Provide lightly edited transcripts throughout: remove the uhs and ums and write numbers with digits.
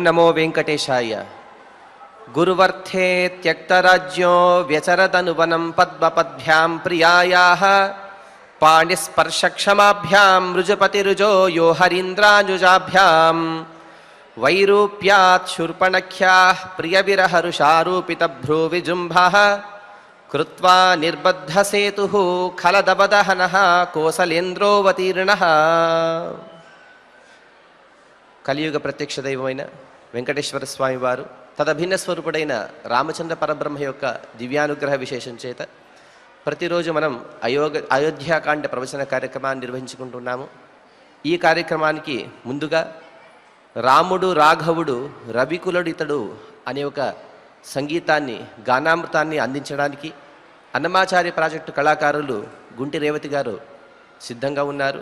नमो वेंकटेशाय। गुरुवर्थे त्यक्तराज्यो व्यचरदनुवनं पद्मपद्भ्यां प्रियायाः पाणिस्पर्शक्षमाभ्यां रुजपतिरुजो यो हरीन्द्रानुजाभ्यां वैरूप्यात् शूर्पणख्याः प्रियविरहरुषारूपितभ्रूविजृम्भः कृत्वा निर्बद्धसेतुः खलदवदहनः कोसलेन्द्रोऽवतीर्णः। కలియుగ ప్రత్యక్ష దైవమైన వెంకటేశ్వర స్వామి వారు తదభిన్న స్వరూపుడైన రామచంద్ర పరబ్రహ్మ యొక్క దివ్యానుగ్రహ విశేషం చేత ప్రతిరోజు మనం అయోధ్యాకాండ ప్రవచన కార్యక్రమాన్ని నిర్వహించుకుంటున్నాము. ఈ కార్యక్రమానికి ముందుగా రాముడు రాఘవుడు రవికులుడితడు అనే ఒక సంగీతాన్ని గానామృతాన్ని అందించడానికి అన్నమాచార్య ప్రాజెక్టు కళాకారులు గుంటి రేవతి గారు సిద్ధంగా ఉన్నారు.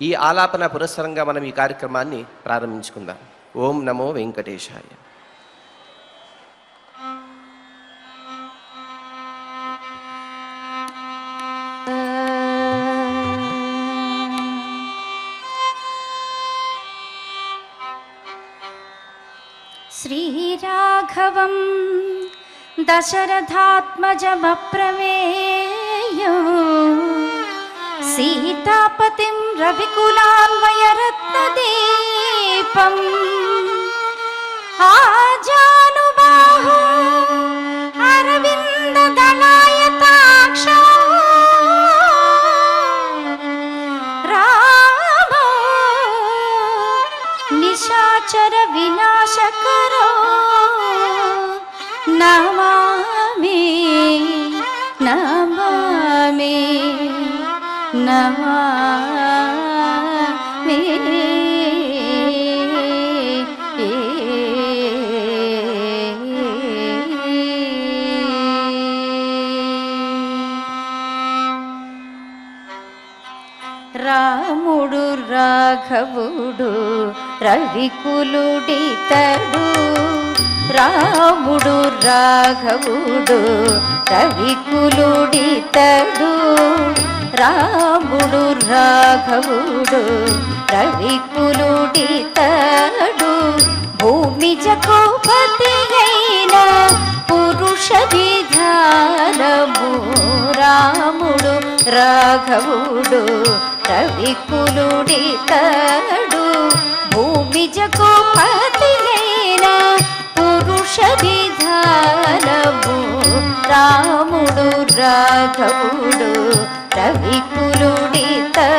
ఈ ఆలాపన పురస్సరంగా మనం ఈ కార్యక్రమాన్ని ప్రారంభించుకుందాం. ఓం నమో వెంకటేశాయ. శ్రీరాఘవం దశరథాత్మజమప్రమేయం సీతాపతిం రవికులాన్వయరత్నదీపం ఆజానుబాహు అరవిందదళాయతాక్షం రామో నిశాచర వినాశకరో నమామి నమామి నమామి. రాముడు రాఘవుడు రవికులుడితడు రాముడు రాఘవుడు రవికులుడితడు రాముడు రాఘవుడు రవికులుడితడు భూమిజకు పతి అయిన పురుష విధానము రాముడు రాఘవుడు రవికులుడితడు భూమిజకు పతి అయిన పురుష విధానము రాముడు రాఘవుడు రవికులుడితడు.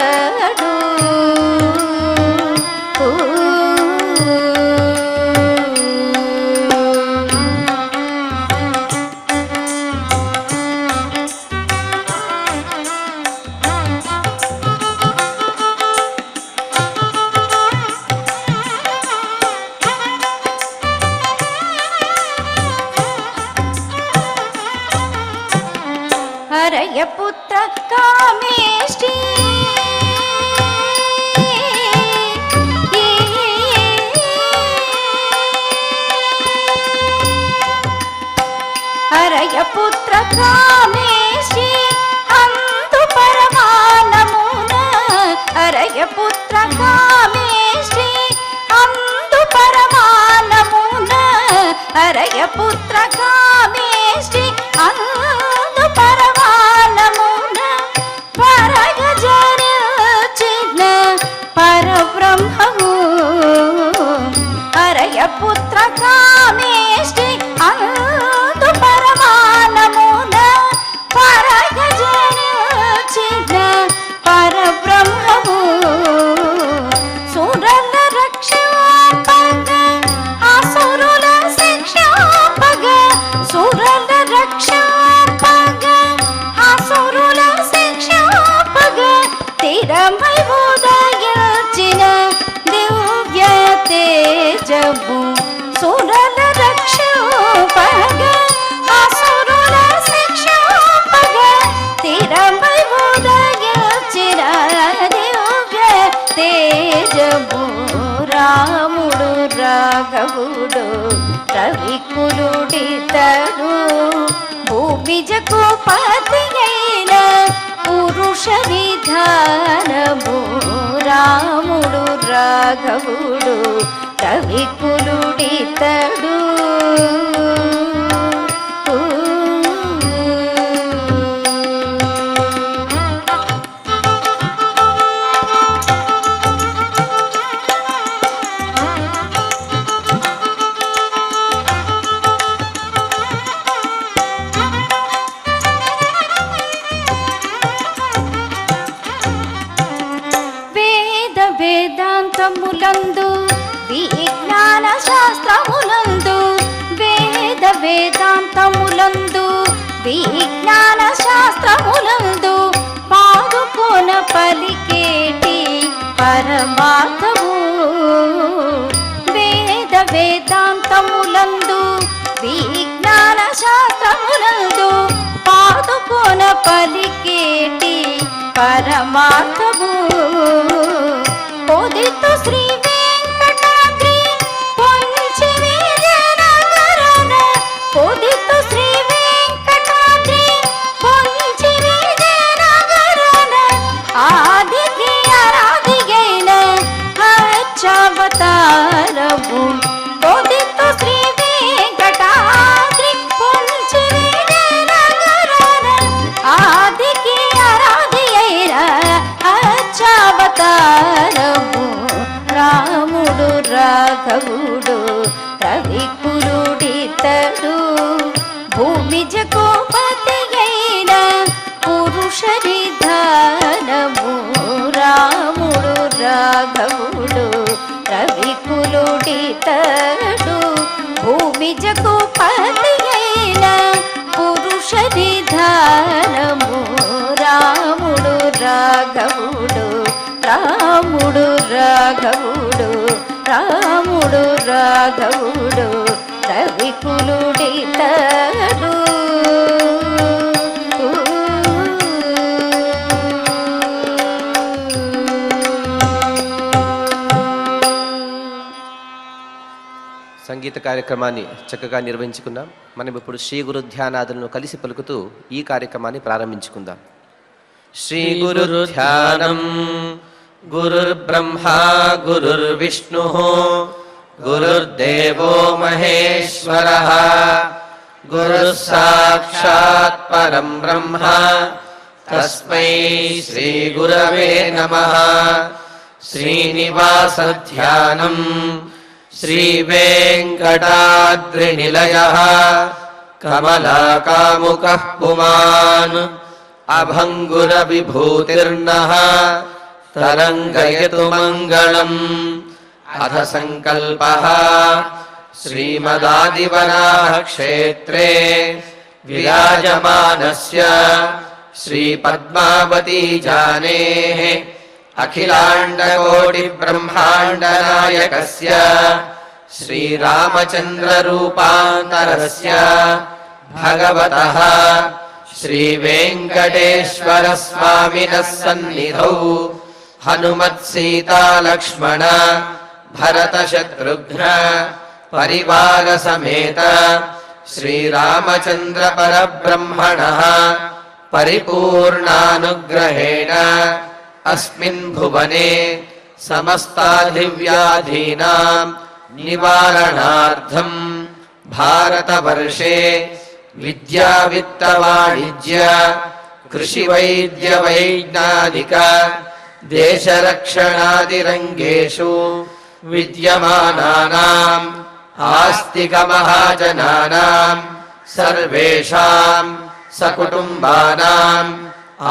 హరయపుత్ర కామేష్టి హరయపుత్ర కామేష్టి అందు పరమానమున హరయపుత్ర కామేష్టి అందు పరమానమున హరయపుత్ర కామేష్టి అందు పరమానమున పరగజరచిన పరబ్రహ్మము హరయపుత్ర కామేష్టి అందు పరమానమున పరగజరచిన పరబ్రహ్మము సురల రక్షాపగ అసురుల శిక్షాపగ సురల రక్షాపగ అసురుల శిక్షాపగ తిరమై ఉదయించిన దివ్య తేజము సురల రక్షాపగ అసురుల శిక్షాపగ తిరమై ఉదయించిన దివ్య తేజము రాముడు రాఘవుడు రవికులుడితడు భూమిజకు పతి అయిన పురుష విధానము రాముడు రాఘవుడు రవికులుడితడు. వేదాంతములందు విజ్ఞాన శాస్త్రములందు వేదాంతములందు విజ్ఞాన శాస్త్రములందు పాదుకొన పలికేటి పరమార్థము. వేదాంతములందు విజ్ఞాన శాస్త్రములందు పాదుకొన పలికేటి పరమార్థము. ఉదిత శ్రీ వెంకటాద్రి పొంచి విజయనగరన, ఉదిత శ్రీ వెంకటాద్రి పొంచి విజయనగరన, ఆదికి ఆరాధిగైన అర్చావతారము. ఉదిత శ్రీ వెంకటాద్రి పొంచి విజయనగరన, ఆదికి ఆరాధి అయిన అర్చావతారము. రాముడు రాఘవుడు రవికులుడితడు, భూమిజకు పతి అయిన పురుష నిధానము. రాముడు రాఘవుడు రవికులుడితడు, భూమిజకు పతి అయిన పురుష నిధానము. రాముడు రాఘవుడు రాముడు రాఘవుడు రాముడు రాఘవుడు రవికులుడితడు. సంగీత కార్యక్రమాన్ని చక్కగా నిర్వహించుకున్నాం. మనం ఇప్పుడు శ్రీ గురు ధ్యానాదులను కలిసి పలుకుతూ ఈ కార్యక్రమాన్ని ప్రారంభించుకుందాం. శ్రీ గురు ధ్యానం. గురుర్బ్రహ్మా గురుర్విష్ణుః గురుర్దేవో మహేశ్వరః, గురుః సాక్షాత్ పరం బ్రహ్మ తస్మై శ్రీ గురవే నమః. శ్రీనివాస ధ్యానం. శ్రీ వెంకటాద్రినిలయః కమలాకాముకః పుమాన్, అభంగుర విభూతిర్నః తరంగయతు మంగళం. అథ సంకల్పః. శ్రీమదాదివరాహ క్షేత్రే విరాజమానస్య శ్రీ పద్మావతీ జానేః అఖిలాండకోటి బ్రహ్మాండ నాయకస్య శ్రీరామచంద్ర రూపాంతరస్య భగవతః శ్రీ వెంకటేశ్వర స్వామినః సన్నిధౌ హనుమత్ సీతా లక్ష్మణ భరత శత్రుఘ్న పరివార సమేత శ్రీరామచంద్ర పరబ్రహ్మణః పరిపూర్ణానుగ్రహేణ అస్మిన్ భువనే సమస్తాధివ్యాధీనాం నివారణార్థం భారతవర్షే విద్యా విత్త వాణిజ్య కృషి వైద్య వైజ్ఞానిక దేశరక్షణాది రంగేషు విద్యమానానాం ఆస్తిక మహాజనానాం సర్వేషాం సకుటుంబానాం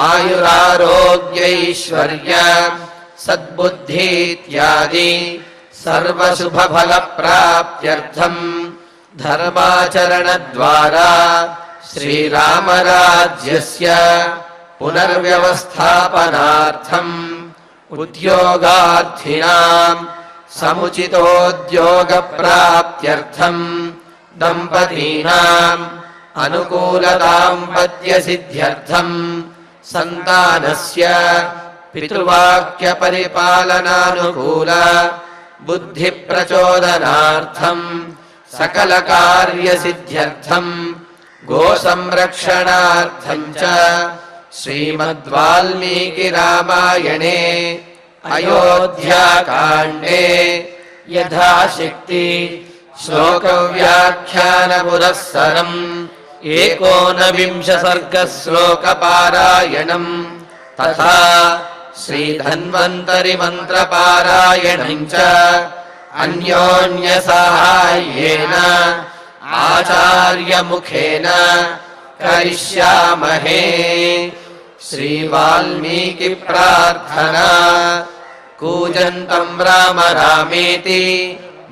ఆయురారోగ్యైశ్వర్య సద్బుద్ధి ఇత్యాది సర్వశుభఫల ప్రాప్త్యర్థం ధర్మాచరణ ద్వారా శ్రీరామరాజ్యస్య పునర్వ్యవస్థాపనార్థం ఉద్యోగార్థినాం సముచితోద్యోగ ప్రాప్త్యర్థం దంపతీనాం అనుకూల దాంపత్య సిద్ధ్యర్థం సంతానస్య పితృవాక్య పరిపాలనానుకూల బుద్ధి ప్రచోదనార్థం సకల కార్య సిద్ధ్యర్థం గో సంరక్షణార్థం చ శ్రీమద్వాల్మీకి రామాయణే అయోధ్యాకాండే యథాశక్తి శ్లోకవ్యాఖ్యానపురస్సరం 19 సర్గశ్లోకపారాయణం తథా శ్రీధన్వంతరి మంత్రపారాయణం చ అన్యోన్యసాహాయ్యేన ఆచార్యముఖేన కరిష్యామహే. శ్రీవాల్మీకి ప్రార్థనా. కూజంతం రామ రామేతి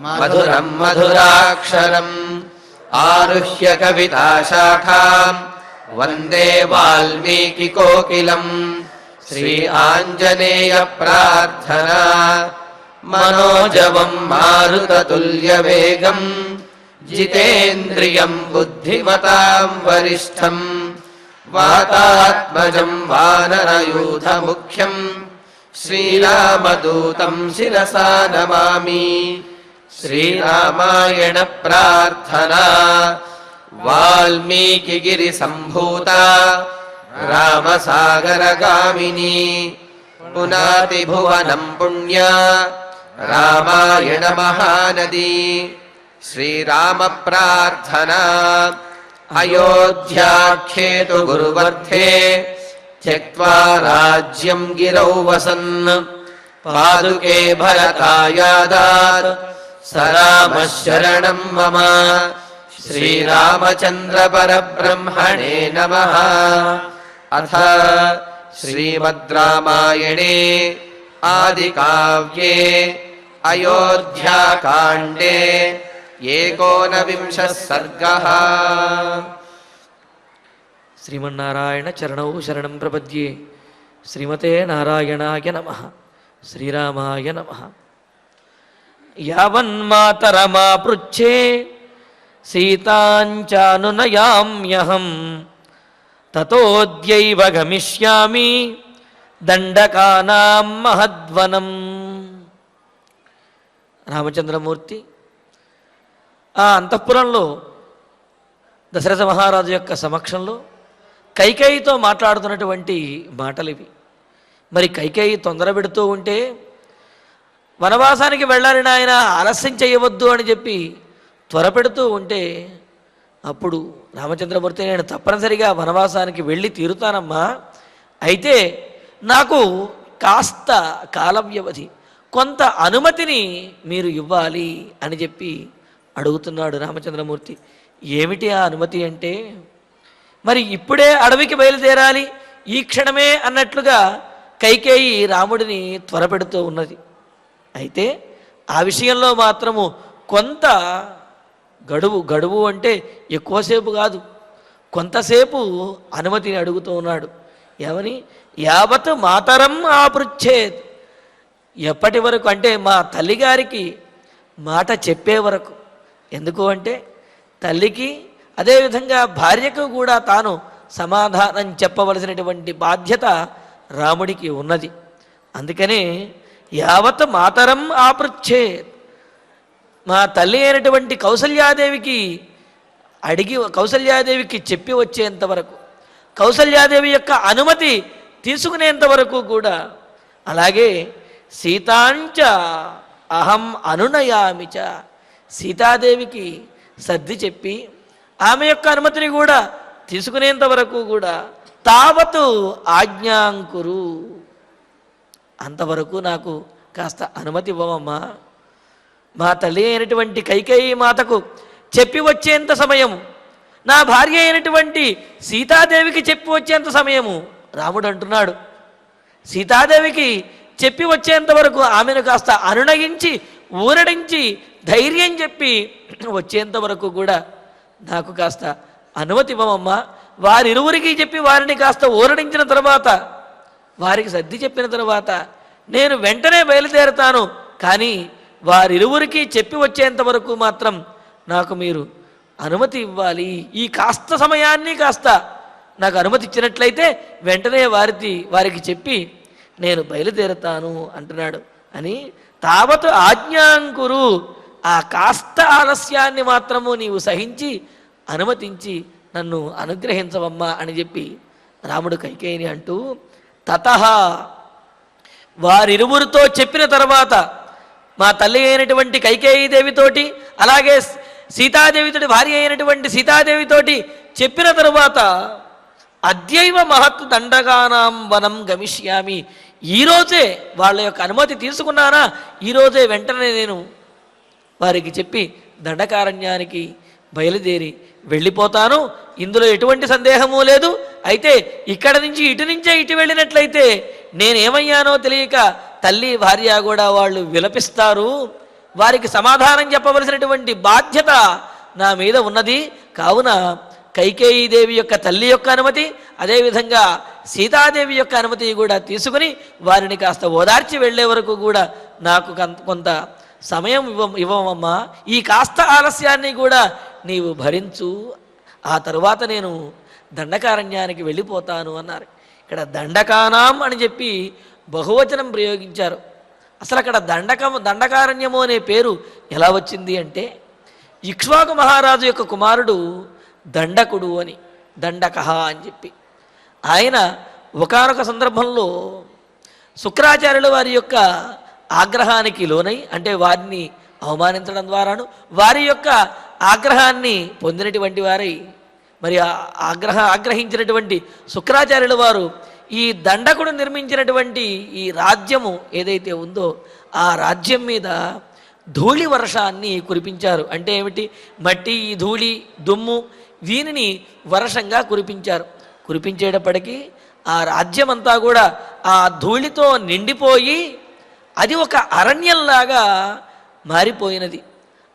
మధురం మధురాక్షరం ఆరుహ్య కవితాశాఖాం వందే వాల్మీకి కోకిలం. శ్రీ ఆంజనేయ ప్రార్థనా. మనోజవం మారుతతుల్యవేగం జితేంద్రియం బుద్ధిమతాం వరిష్టం వాతాత్మజం వానరయూథముఖ్యం శ్రీరామదూతం శిరసా నమామి. శ్రీరామాయణ ప్రార్థనా. వాల్మీకి గిరి సంభూత రామసాగరగామిని పునాతి భువనం పుణ్య రామాయణ మహానది. శ్రీరామ ప్రార్థనా. అయోధ్యాఖ్యేతు గురువర్ధే త్యక్త్వా రాజ్యం గిరౌ వసన్ పాదుకే భరతాయాదాత్ స రామః శరణం మమ. శ్రీరామచంద్ర పరబ్రహ్మణే నమః. అథ శ్రీమద్ రామాయణే ఆదికావ్యే అయోధ్యాకాండే 19 సర్గః. శ్రీమన్నారాయణ చరణౌ శరణం ప్రపద్యే. శ్రీమతే నారాయణాయ నమః. శ్రీరామాయ నమః. యావన్మాతరమాపృచ్ఛే సీతాంచానునయామ్యహం తతోద్యైవ గమిష్యామి దండకానాం మహద్వనం. రామచంద్రమూర్తి ఆ అంతఃపురంలో దశరథ మహారాజు యొక్క సమక్షంలో కైకేయితో మాట్లాడుతున్నటువంటి మాటలివి. మరి కైకేయి తొందర పెడుతూ ఉంటే వనవాసానికి వెళ్ళాలి నాయన, ఆలస్యం చేయవద్దు అని చెప్పి త్వరపెడుతూ ఉంటే అప్పుడు రామచంద్రమూర్తి నేను తప్పనిసరిగా వనవాసానికి వెళ్ళి తీరుతానమ్మా, అయితే నాకు కాస్త కాల వ్యవధి, కొంత అనుమతిని మీరు ఇవ్వాలి అని చెప్పి అడుగుతున్నాడు రామచంద్రమూర్తి. ఏమిటి ఆ అనుమతి అంటే, మరి ఇప్పుడే అడవికి బయలుదేరాలి ఈ క్షణమే అన్నట్లుగా కైకేయి రాముడిని త్వరపెడుతూ ఉన్నది. అయితే ఆ విషయంలో మాత్రము కొంత గడువు అంటే ఎక్కువసేపు కాదు, కొంతసేపు అనుమతిని అడుగుతూ ఉన్నాడు. ఏమని? యావత్ మాతరం ఆపృచ్ఛేద్. ఎప్పటి వరకు అంటే మా తల్లిగారికి మాట చెప్పే వరకు. ఎందుకు అంటే తల్లికి అదేవిధంగా భార్యకు కూడా తాను సమాధానం చెప్పవలసినటువంటి బాధ్యత రాముడికి ఉన్నది. అందుకనే యావత్ మాతరం ఆపృచ్ఛేద్, మా తల్లి అయినటువంటి కౌసల్యాదేవికి చెప్పి వచ్చేంత వరకు, కౌసల్యాదేవి యొక్క అనుమతి తీసుకునేంత వరకు కూడా, అలాగే సీతాంచ అహం అనునయామిచ, సీతాదేవికి సర్ది చెప్పి ఆమె యొక్క అనుమతిని కూడా తీసుకునేంత వరకు కూడా తావతు ఆజ్ఞాంకురు, అంతవరకు నాకు కాస్త అనుమతి ఇవ్వమమ్మా. మా తల్లి అయినటువంటి కైకేయి మాతకు చెప్పి వచ్చేంత సమయము, నా భార్య అయినటువంటి సీతాదేవికి చెప్పి వచ్చేంత సమయము. రాముడు అంటున్నాడు, సీతాదేవికి చెప్పి వచ్చేంత వరకు ఆమెను కాస్త అనునయించి ఊరడించి ధైర్యం చెప్పి వచ్చేంత వరకు కూడా నాకు కాస్త అనుమతి ఇవ్వమమ్మా. వారిరువురికి చెప్పి వారిని కాస్త ఊరడించిన తర్వాత, వారికి సర్ది చెప్పిన తర్వాత నేను వెంటనే బయలుదేరుతాను. కానీ వారిరువురికి చెప్పి వచ్చేంత వరకు మాత్రం నాకు మీరు అనుమతి ఇవ్వాలి. ఈ కాస్త సమయాన్ని కాస్త నాకు అనుమతి ఇచ్చినట్లయితే వెంటనే వారికి చెప్పి నేను బయలుదేరుతాను అంటున్నాడు. అని తావత్ ఆజ్ఞాంకురు, ఆ కాస్త ఆలస్యాన్ని మాత్రము నీవు సహించి అనుమతించి నన్ను అనుగ్రహించవమ్మా అని చెప్పి రాముడు కైకేయిని అంటూ, తతః వారిరువురితో చెప్పిన తర్వాత మా తల్లి అయినటువంటి కైకేయీదేవితోటి అలాగే సీతాదేవితోటి భార్య అయినటువంటి సీతాదేవితోటి చెప్పిన తరువాత అద్యైవ మహత్ దండకానాం వనం గమిష్యామి, ఈరోజే వాళ్ళ యొక్క అనుమతి తీసుకున్నానా, ఈరోజే వెంటనే నేను వారికి చెప్పి దండకారణ్యానికి బయలుదేరి వెళ్ళిపోతాను, ఇందులో ఎటువంటి సందేహము లేదు. అయితే ఇక్కడ నుంచి ఇటు వెళ్ళినట్లయితే నేనేమయ్యానో తెలియక తల్లి భార్య కూడా వాళ్ళు విలపిస్తారు, వారికి సమాధానం చెప్పవలసినటువంటి బాధ్యత నా మీద ఉన్నది. కావున కైకేయీదేవి యొక్క తల్లి యొక్క అనుమతి, అదేవిధంగా సీతాదేవి యొక్క అనుమతి కూడా తీసుకుని వారిని కాస్త ఓదార్చి వెళ్ళే వరకు కూడా నాకు కొంత సమయం ఇవ్వమమ్మా, ఈ కాస్త ఆలస్యాన్ని కూడా నీవు భరించు, ఆ తరువాత నేను దండకారణ్యానికి వెళ్ళిపోతాను అన్నారు. ఇక్కడ దండకానాం అని చెప్పి బహువచనం ప్రయోగించారు. అసలు అక్కడ దండకారణ్యము అనే పేరు ఎలా వచ్చింది అంటే, ఇక్ష్వాకు మహారాజు యొక్క కుమారుడు దండకుడు అని, దండకః అని చెప్పి ఆయన ఒకానొక సందర్భంలో శుక్రాచార్యుల వారి యొక్క ఆగ్రహానికి లోనై, అంటే వారిని అవమానించడం ద్వారాను వారి యొక్క ఆగ్రహాన్ని పొందినటువంటి వారై, మరి ఆగ్రహించినటువంటి శుక్రాచార్యుల వారు ఈ దండకుడు నిర్మించినటువంటి ఈ రాజ్యము ఏదైతే ఉందో ఆ రాజ్యం మీద ధూళి వర్షాన్ని కురిపించారు. అంటే ఏమిటి, మట్టి, ఈ ధూళి, దుమ్ము వీనిని వర్షంగా కురిపించారు. కురిపించేటప్పటికీ ఆ రాజ్యమంతా కూడా ఆ ధూళితో నిండిపోయి అది ఒక అరణ్యంలాగా మారిపోయినది.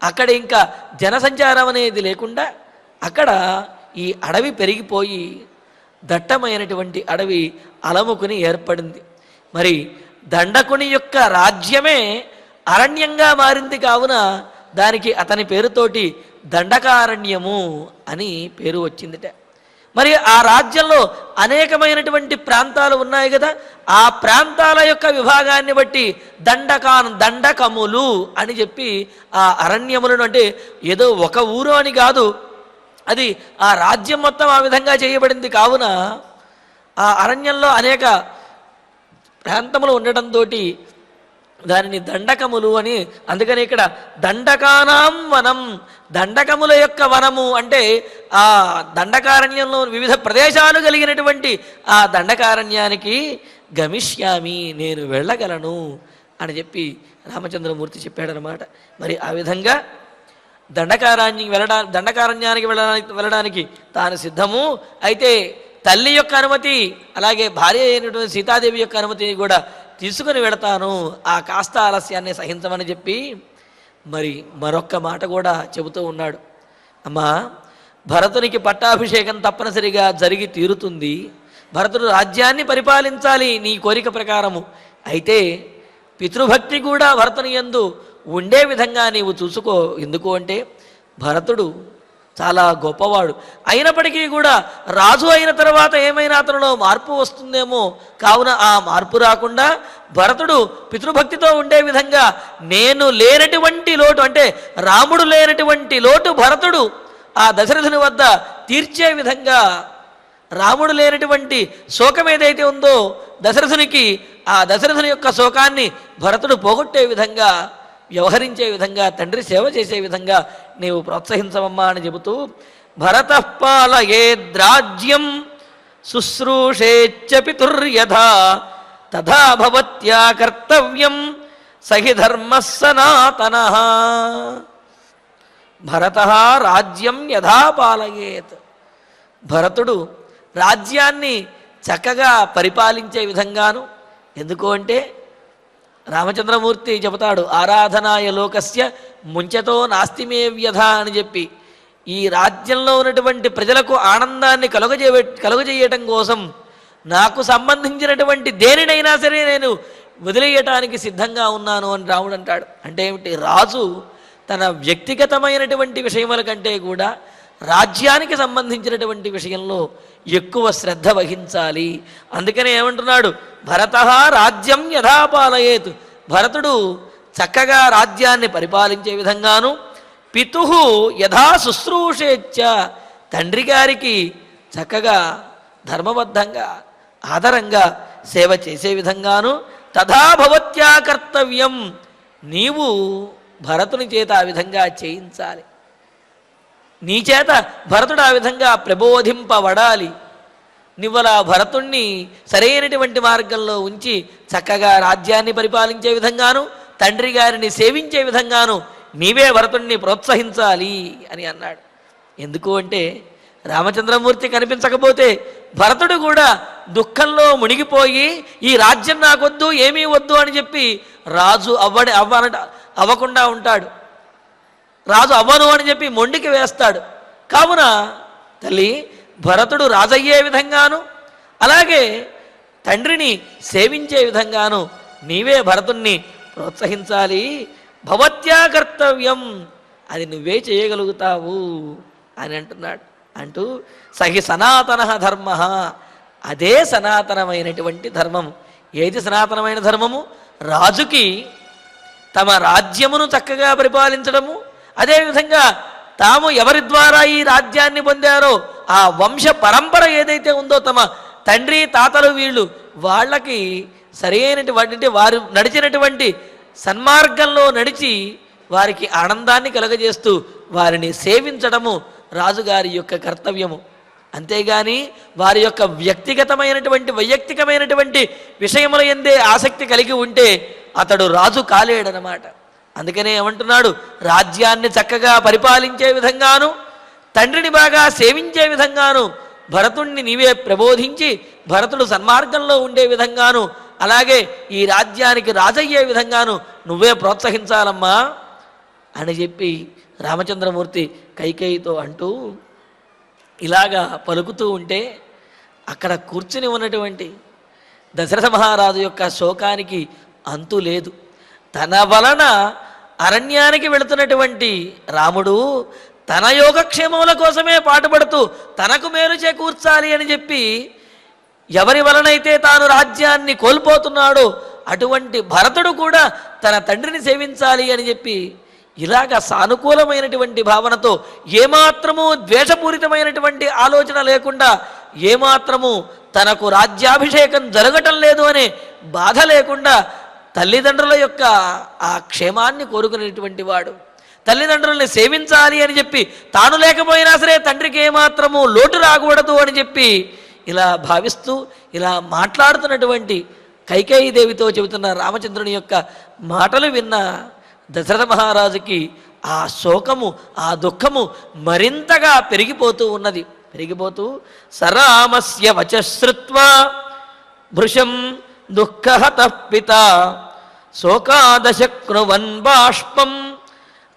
అక్కడ ఇంకా జనసంచారం అనేది లేకుండా అక్కడ ఈ అడవి పెరిగిపోయి దట్టమైనటువంటి అడవి అలముకుని ఏర్పడింది. మరి దండకుని యొక్క రాజ్యమే అరణ్యంగా మారింది కావున దానికి అతని పేరుతోటి దండకారణ్యము అని పేరు వచ్చిందిట. మరి ఆ రాజ్యంలో అనేకమైనటువంటి ప్రాంతాలు ఉన్నాయి కదా, ఆ ప్రాంతాల యొక్క విభాగాన్ని బట్టి దండకములు అని చెప్పి ఆ అరణ్యములను, అంటే ఏదో ఒక ఊరు అని కాదు, అది ఆ రాజ్యం మొత్తం ఆ విధంగా చేయబడింది. కావున ఆ అరణ్యంలో అనేక ప్రాంతములు ఉండటంతో దానిని దండకములు అని, అందుకని ఇక్కడ దండకానాం వనం, దండకముల యొక్క వనము అంటే ఆ దండకారణ్యంలో వివిధ ప్రదేశాలు కలిగినటువంటి ఆ దండకారణ్యానికి గమిష్యామి, నేను వెళ్ళగలను అని చెప్పి రామచంద్రమూర్తి చెప్పాడనమాట. మరి ఆ విధంగా దండకారణ్యానికి వెళ్ళడానికి తాను సిద్ధము. అయితే తల్లి యొక్క అనుమతి అలాగే భార్య అయినటువంటి సీతాదేవి యొక్క అనుమతిని కూడా తీసుకుని వెళతాను, ఆ కాస్త ఆలస్యాన్ని సహించమని చెప్పి మరి మరొక్క మాట కూడా చెబుతూ ఉన్నాడు. అమ్మా, భరతునికి పట్టాభిషేకం తప్పనిసరిగా జరిగి తీరుతుంది, భరతుడు రాజ్యాన్ని పరిపాలించాలి నీ కోరిక ప్రకారము. అయితే పితృభక్తి కూడా భరతుని యందు ఉండే విధంగా నీవు చూసుకో. ఎందుకు అంటే భరతుడు చాలా గొప్పవాడు, అయినప్పటికీ కూడా రాజు అయిన తర్వాత ఏమైనా అతనిలో మార్పు వస్తుందేమో, కావున ఆ మార్పు రాకుండా భరతుడు పితృభక్తితో ఉండే విధంగా నేను లేనటువంటి లోటు, అంటే రాముడు లేనటువంటి లోటు భరతుడు ఆ దశరథుని వద్ద తీర్చే విధంగా, రాముడు లేనటువంటి శోకం ఏదైతే ఉందో దశరథునికి, ఆ దశరథుని యొక్క శోకాన్ని భరతుడు పోగొట్టే విధంగా, వ్యవహరించే విధంగా, తండ్రి సేవ చేసే విధంగా నీవు ప్రోత్సహించవమ్మా అని చెబుతూ, భరతః పాలయేద్రాజ్యం శుశ్రూషేచ్చ పితుర్యథా తథా భవత్యా కర్తవ్యం సహి ధర్మః సనాతనః. భరతః రాజ్యం యథా పాలయేత్, భరతుడు రాజ్యాన్ని చక్కగా పరిపాలించే విధంగాను. ఎందుకు అంటే రామచంద్రమూర్తి చెబుతాడు, ఆరాధనాయ లోకస్య ముంచతో నాస్తిమే వ్యధ అని చెప్పి, ఈ రాజ్యంలో ఉన్నటువంటి ప్రజలకు ఆనందాన్ని కలుగజేయటం కోసం నాకు సంబంధించినటువంటి దేనినైనా సరే నేను వదిలేయటానికి సిద్ధంగా ఉన్నాను అని రాముడు అంటాడు. అంటే ఏమిటి, రాజు తన వ్యక్తిగతమైనటువంటి విషయముల కంటే కూడా రాజ్యానికి సంబంధించినటువంటి విషయంలో ఎక్కువ శ్రద్ధ వహించాలి. అందుకనే ఏమంటున్నాడు, భరతః రాజ్యం యథా పాలయేత్, భరతుడు చక్కగా రాజ్యాన్ని పరిపాలించే విధంగాను, పితుః యథా శుశ్రూషేచ్చ, తండ్రి గారికి చక్కగా ధర్మబద్ధంగా ఆదరంగా సేవ చేసే విధంగాను, తథా భవత్యా కర్తవ్యం, నీవు భరతుని చేత ఆ విధంగా చేయించాలి, నీ చేత భరతుడు ఆ విధంగా ప్రబోధింపబడాలి. నువ్వలా భరతుణ్ణి సరైనటువంటి మార్గంలో ఉంచి చక్కగా రాజ్యాన్ని పరిపాలించే విధంగాను, తండ్రి గారిని సేవించే విధంగాను నీవే భరతుణ్ణి ప్రోత్సహించాలి అని అన్నాడు. ఎందుకు అంటే రామచంద్రమూర్తి కనిపించకపోతే భరతుడు కూడా దుఃఖంలో మునిగిపోయి ఈ రాజ్యం నాకొద్దు, ఏమీ వద్దు అని చెప్పి రాజు అవ్వకుండా ఉంటాడు. రాజు అవ్వను అని చెప్పి మొండికి వేస్తాడు. కావున తల్లి భరతుడు రాజయ్యే విధంగాను, అలాగే తండ్రిని సేవించే విధంగాను నీవే భరతుణ్ణి ప్రోత్సహించాలి. భవత్యా కర్తవ్యం, అది నువ్వే చేయగలుగుతావు అని అంటున్నాడు. అంటూ సహి సనాతన ధర్మ, అదే సనాతనమైనటువంటి ధర్మము. ఏది సనాతనమైన ధర్మము? రాజుకి తమ రాజ్యమును చక్కగా పరిపాలించడము, అదేవిధంగా తాము ఎవరి ద్వారా ఈ రాజ్యాన్ని పొందారో ఆ వంశ పరంపర ఏదైతే ఉందో తమ తండ్రి తాతలు వీళ్ళు వాళ్ళకి సరైనటువంటి వారు నడిచినటువంటి సన్మార్గంలో నడిచి వారికి ఆనందాన్ని కలగజేస్తూ వారిని సేవించడము రాజుగారి యొక్క కర్తవ్యము. అంతేగాని వారి యొక్క వ్యక్తిగతమైనటువంటి వైయక్తికమైనటువంటి విషయముల యందే ఆసక్తి కలిగి ఉంటే అతడు రాజు కాలేడనమాట. అందుకనే ఏమంటున్నాడు, రాజ్యాన్ని చక్కగా పరిపాలించే విధంగాను, తండ్రిని బాగా సేవించే విధంగాను భరతుణ్ణి నీవే ప్రబోధించి భరతుడు సన్మార్గంలో ఉండే విధంగాను, అలాగే ఈ రాజ్యానికి రాజయ్యే విధంగాను నువ్వే ప్రోత్సహించాలమ్మా అని చెప్పి రామచంద్రమూర్తి కైకేయితో అంటూ ఇలాగా పలుకుతూ ఉంటే అక్కడ కూర్చుని ఉన్నటువంటి దశరథ మహారాజు యొక్క శోకానికి అంతు లేదు. తన వలన అరణ్యానికి వెళుతున్నటువంటి రాముడు తన యోగక్షేమముల కోసమే పాటుపడుతూ తనకు మేలు చేకూర్చాలి అని చెప్పి ఎవరి వలనైతే తాను రాజ్యాన్ని కోల్పోతున్నాడో అటువంటి భరతుడు కూడా తన తండ్రిని సేవించాలి అని చెప్పి ఇలాగ సానుకూలమైనటువంటి భావనతో, ఏమాత్రము ద్వేషపూరితమైనటువంటి ఆలోచన లేకుండా, ఏమాత్రము తనకు రాజ్యాభిషేకం జరగటం లేదు అనే బాధ లేకుండా తల్లిదండ్రుల యొక్క ఆ క్షేమాన్ని కోరుకునేటువంటి వాడు, తల్లిదండ్రుల్ని సేవించాలి అని చెప్పి తాను లేకపోయినా సరే తండ్రికి ఏమాత్రము లోటు రాకూడదు అని చెప్పి ఇలా భావిస్తూ ఇలా మాట్లాడుతున్నటువంటి కైకేయి దేవితో చెబుతున్న రామచంద్రుని యొక్క మాటలు విన్న దశరథ మహారాజుకి ఆ శోకము ఆ దుఃఖము మరింతగా పెరిగిపోతూ ఉన్నది. పెరిగిపోతూ సరామస్య వచశ్రుత్వా భృశం దుఃఖహత పిత శోకాదశక్నువన్ బాష్పం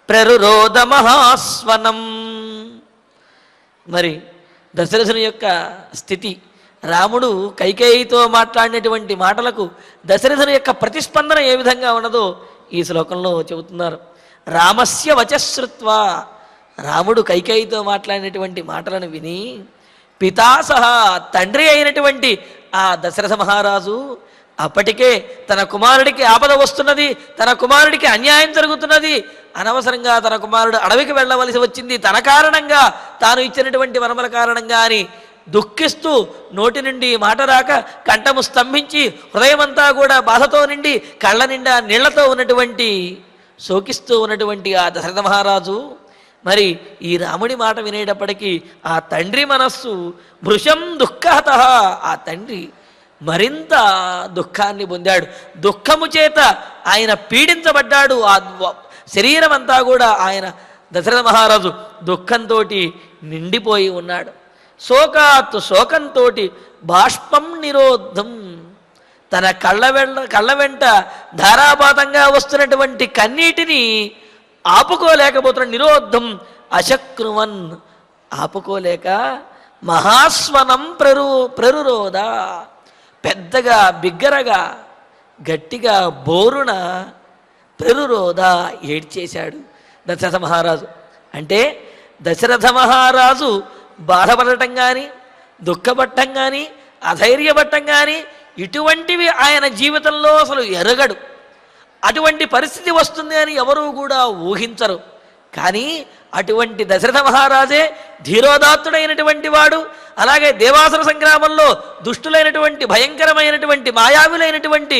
ప్రరురోధ మహాస్వనం. మరి దశరథుని యొక్క స్థితి, రాముడు కైకేయితో మాట్లాడినటువంటి మాటలకు దశరథుని యొక్క ప్రతిస్పందన ఏ విధంగా ఉన్నదో ఈ శ్లోకంలో చెబుతున్నారు. రామస్య వచశ్రుత్వా, రాముడు కైకేయితో మాట్లాడినటువంటి మాటలను విని పితాసహ తండ్రి అయినటువంటి ఆ దశరథ మహారాజు అప్పటికే తన కుమారుడికి ఆపద వస్తున్నది, తన కుమారుడికి అన్యాయం జరుగుతున్నది, అనవసరంగా తన కుమారుడు అడవికి వెళ్ళవలసి వచ్చింది తన కారణంగా, తాను ఇచ్చినటువంటి వరముల కారణంగా అని దుఃఖిస్తూ నోటి నుండి మాట రాక కంఠము స్తంభించి హృదయమంతా కూడా బాధతో నిండి కళ్ళ నిండా నీళ్లతో ఉన్నటువంటి శోకిస్తూ ఉన్నటువంటి ఆ దశరథ మహారాజు మరి ఈ రాముడి మాట వినేటప్పటికీ ఆ తండ్రి మనస్సు భృశం దుఃఖహత, ఆ తండ్రి మరింత దుఃఖాన్ని పొందాడు. దుఃఖము చేత ఆయన పీడించబడ్డాడు. ఆ శరీరం అంతా కూడా ఆయన దశరథ మహారాజు దుఃఖంతో నిండిపోయి ఉన్నాడు. శోకంతో బాష్పం నిరోధం, తన కళ్ళ వెంట ధారాపాతంగా వస్తున్నటువంటి కన్నీటిని ఆపుకోలేకపోతున్నాడు. నిరోధం అశక్నువన్, ఆపుకోలేక మహాస్వనం ప్రరురోధ, పెద్దగా బిగ్గరగా గట్టిగా బోరున ప్రరురోధ ఏడ్చేశాడు దశరథ మహారాజు. అంటే దశరథ మహారాజు బాధపడటం కానీ దుఃఖపడటం కానీ అధైర్యపడటం కానీ ఇటువంటివి ఆయన జీవితంలో అసలు ఎరగడు. అటువంటి పరిస్థితి వస్తుంది అని ఎవరూ కూడా ఊహించరు. కానీ అటువంటి దశరథ మహారాజే ధీరోదాత్తుడైనటువంటి వాడు, అలాగే దేవాసుర సంగ్రామంలో దుష్టులైనటువంటి భయంకరమైనటువంటి మాయావులైనటువంటి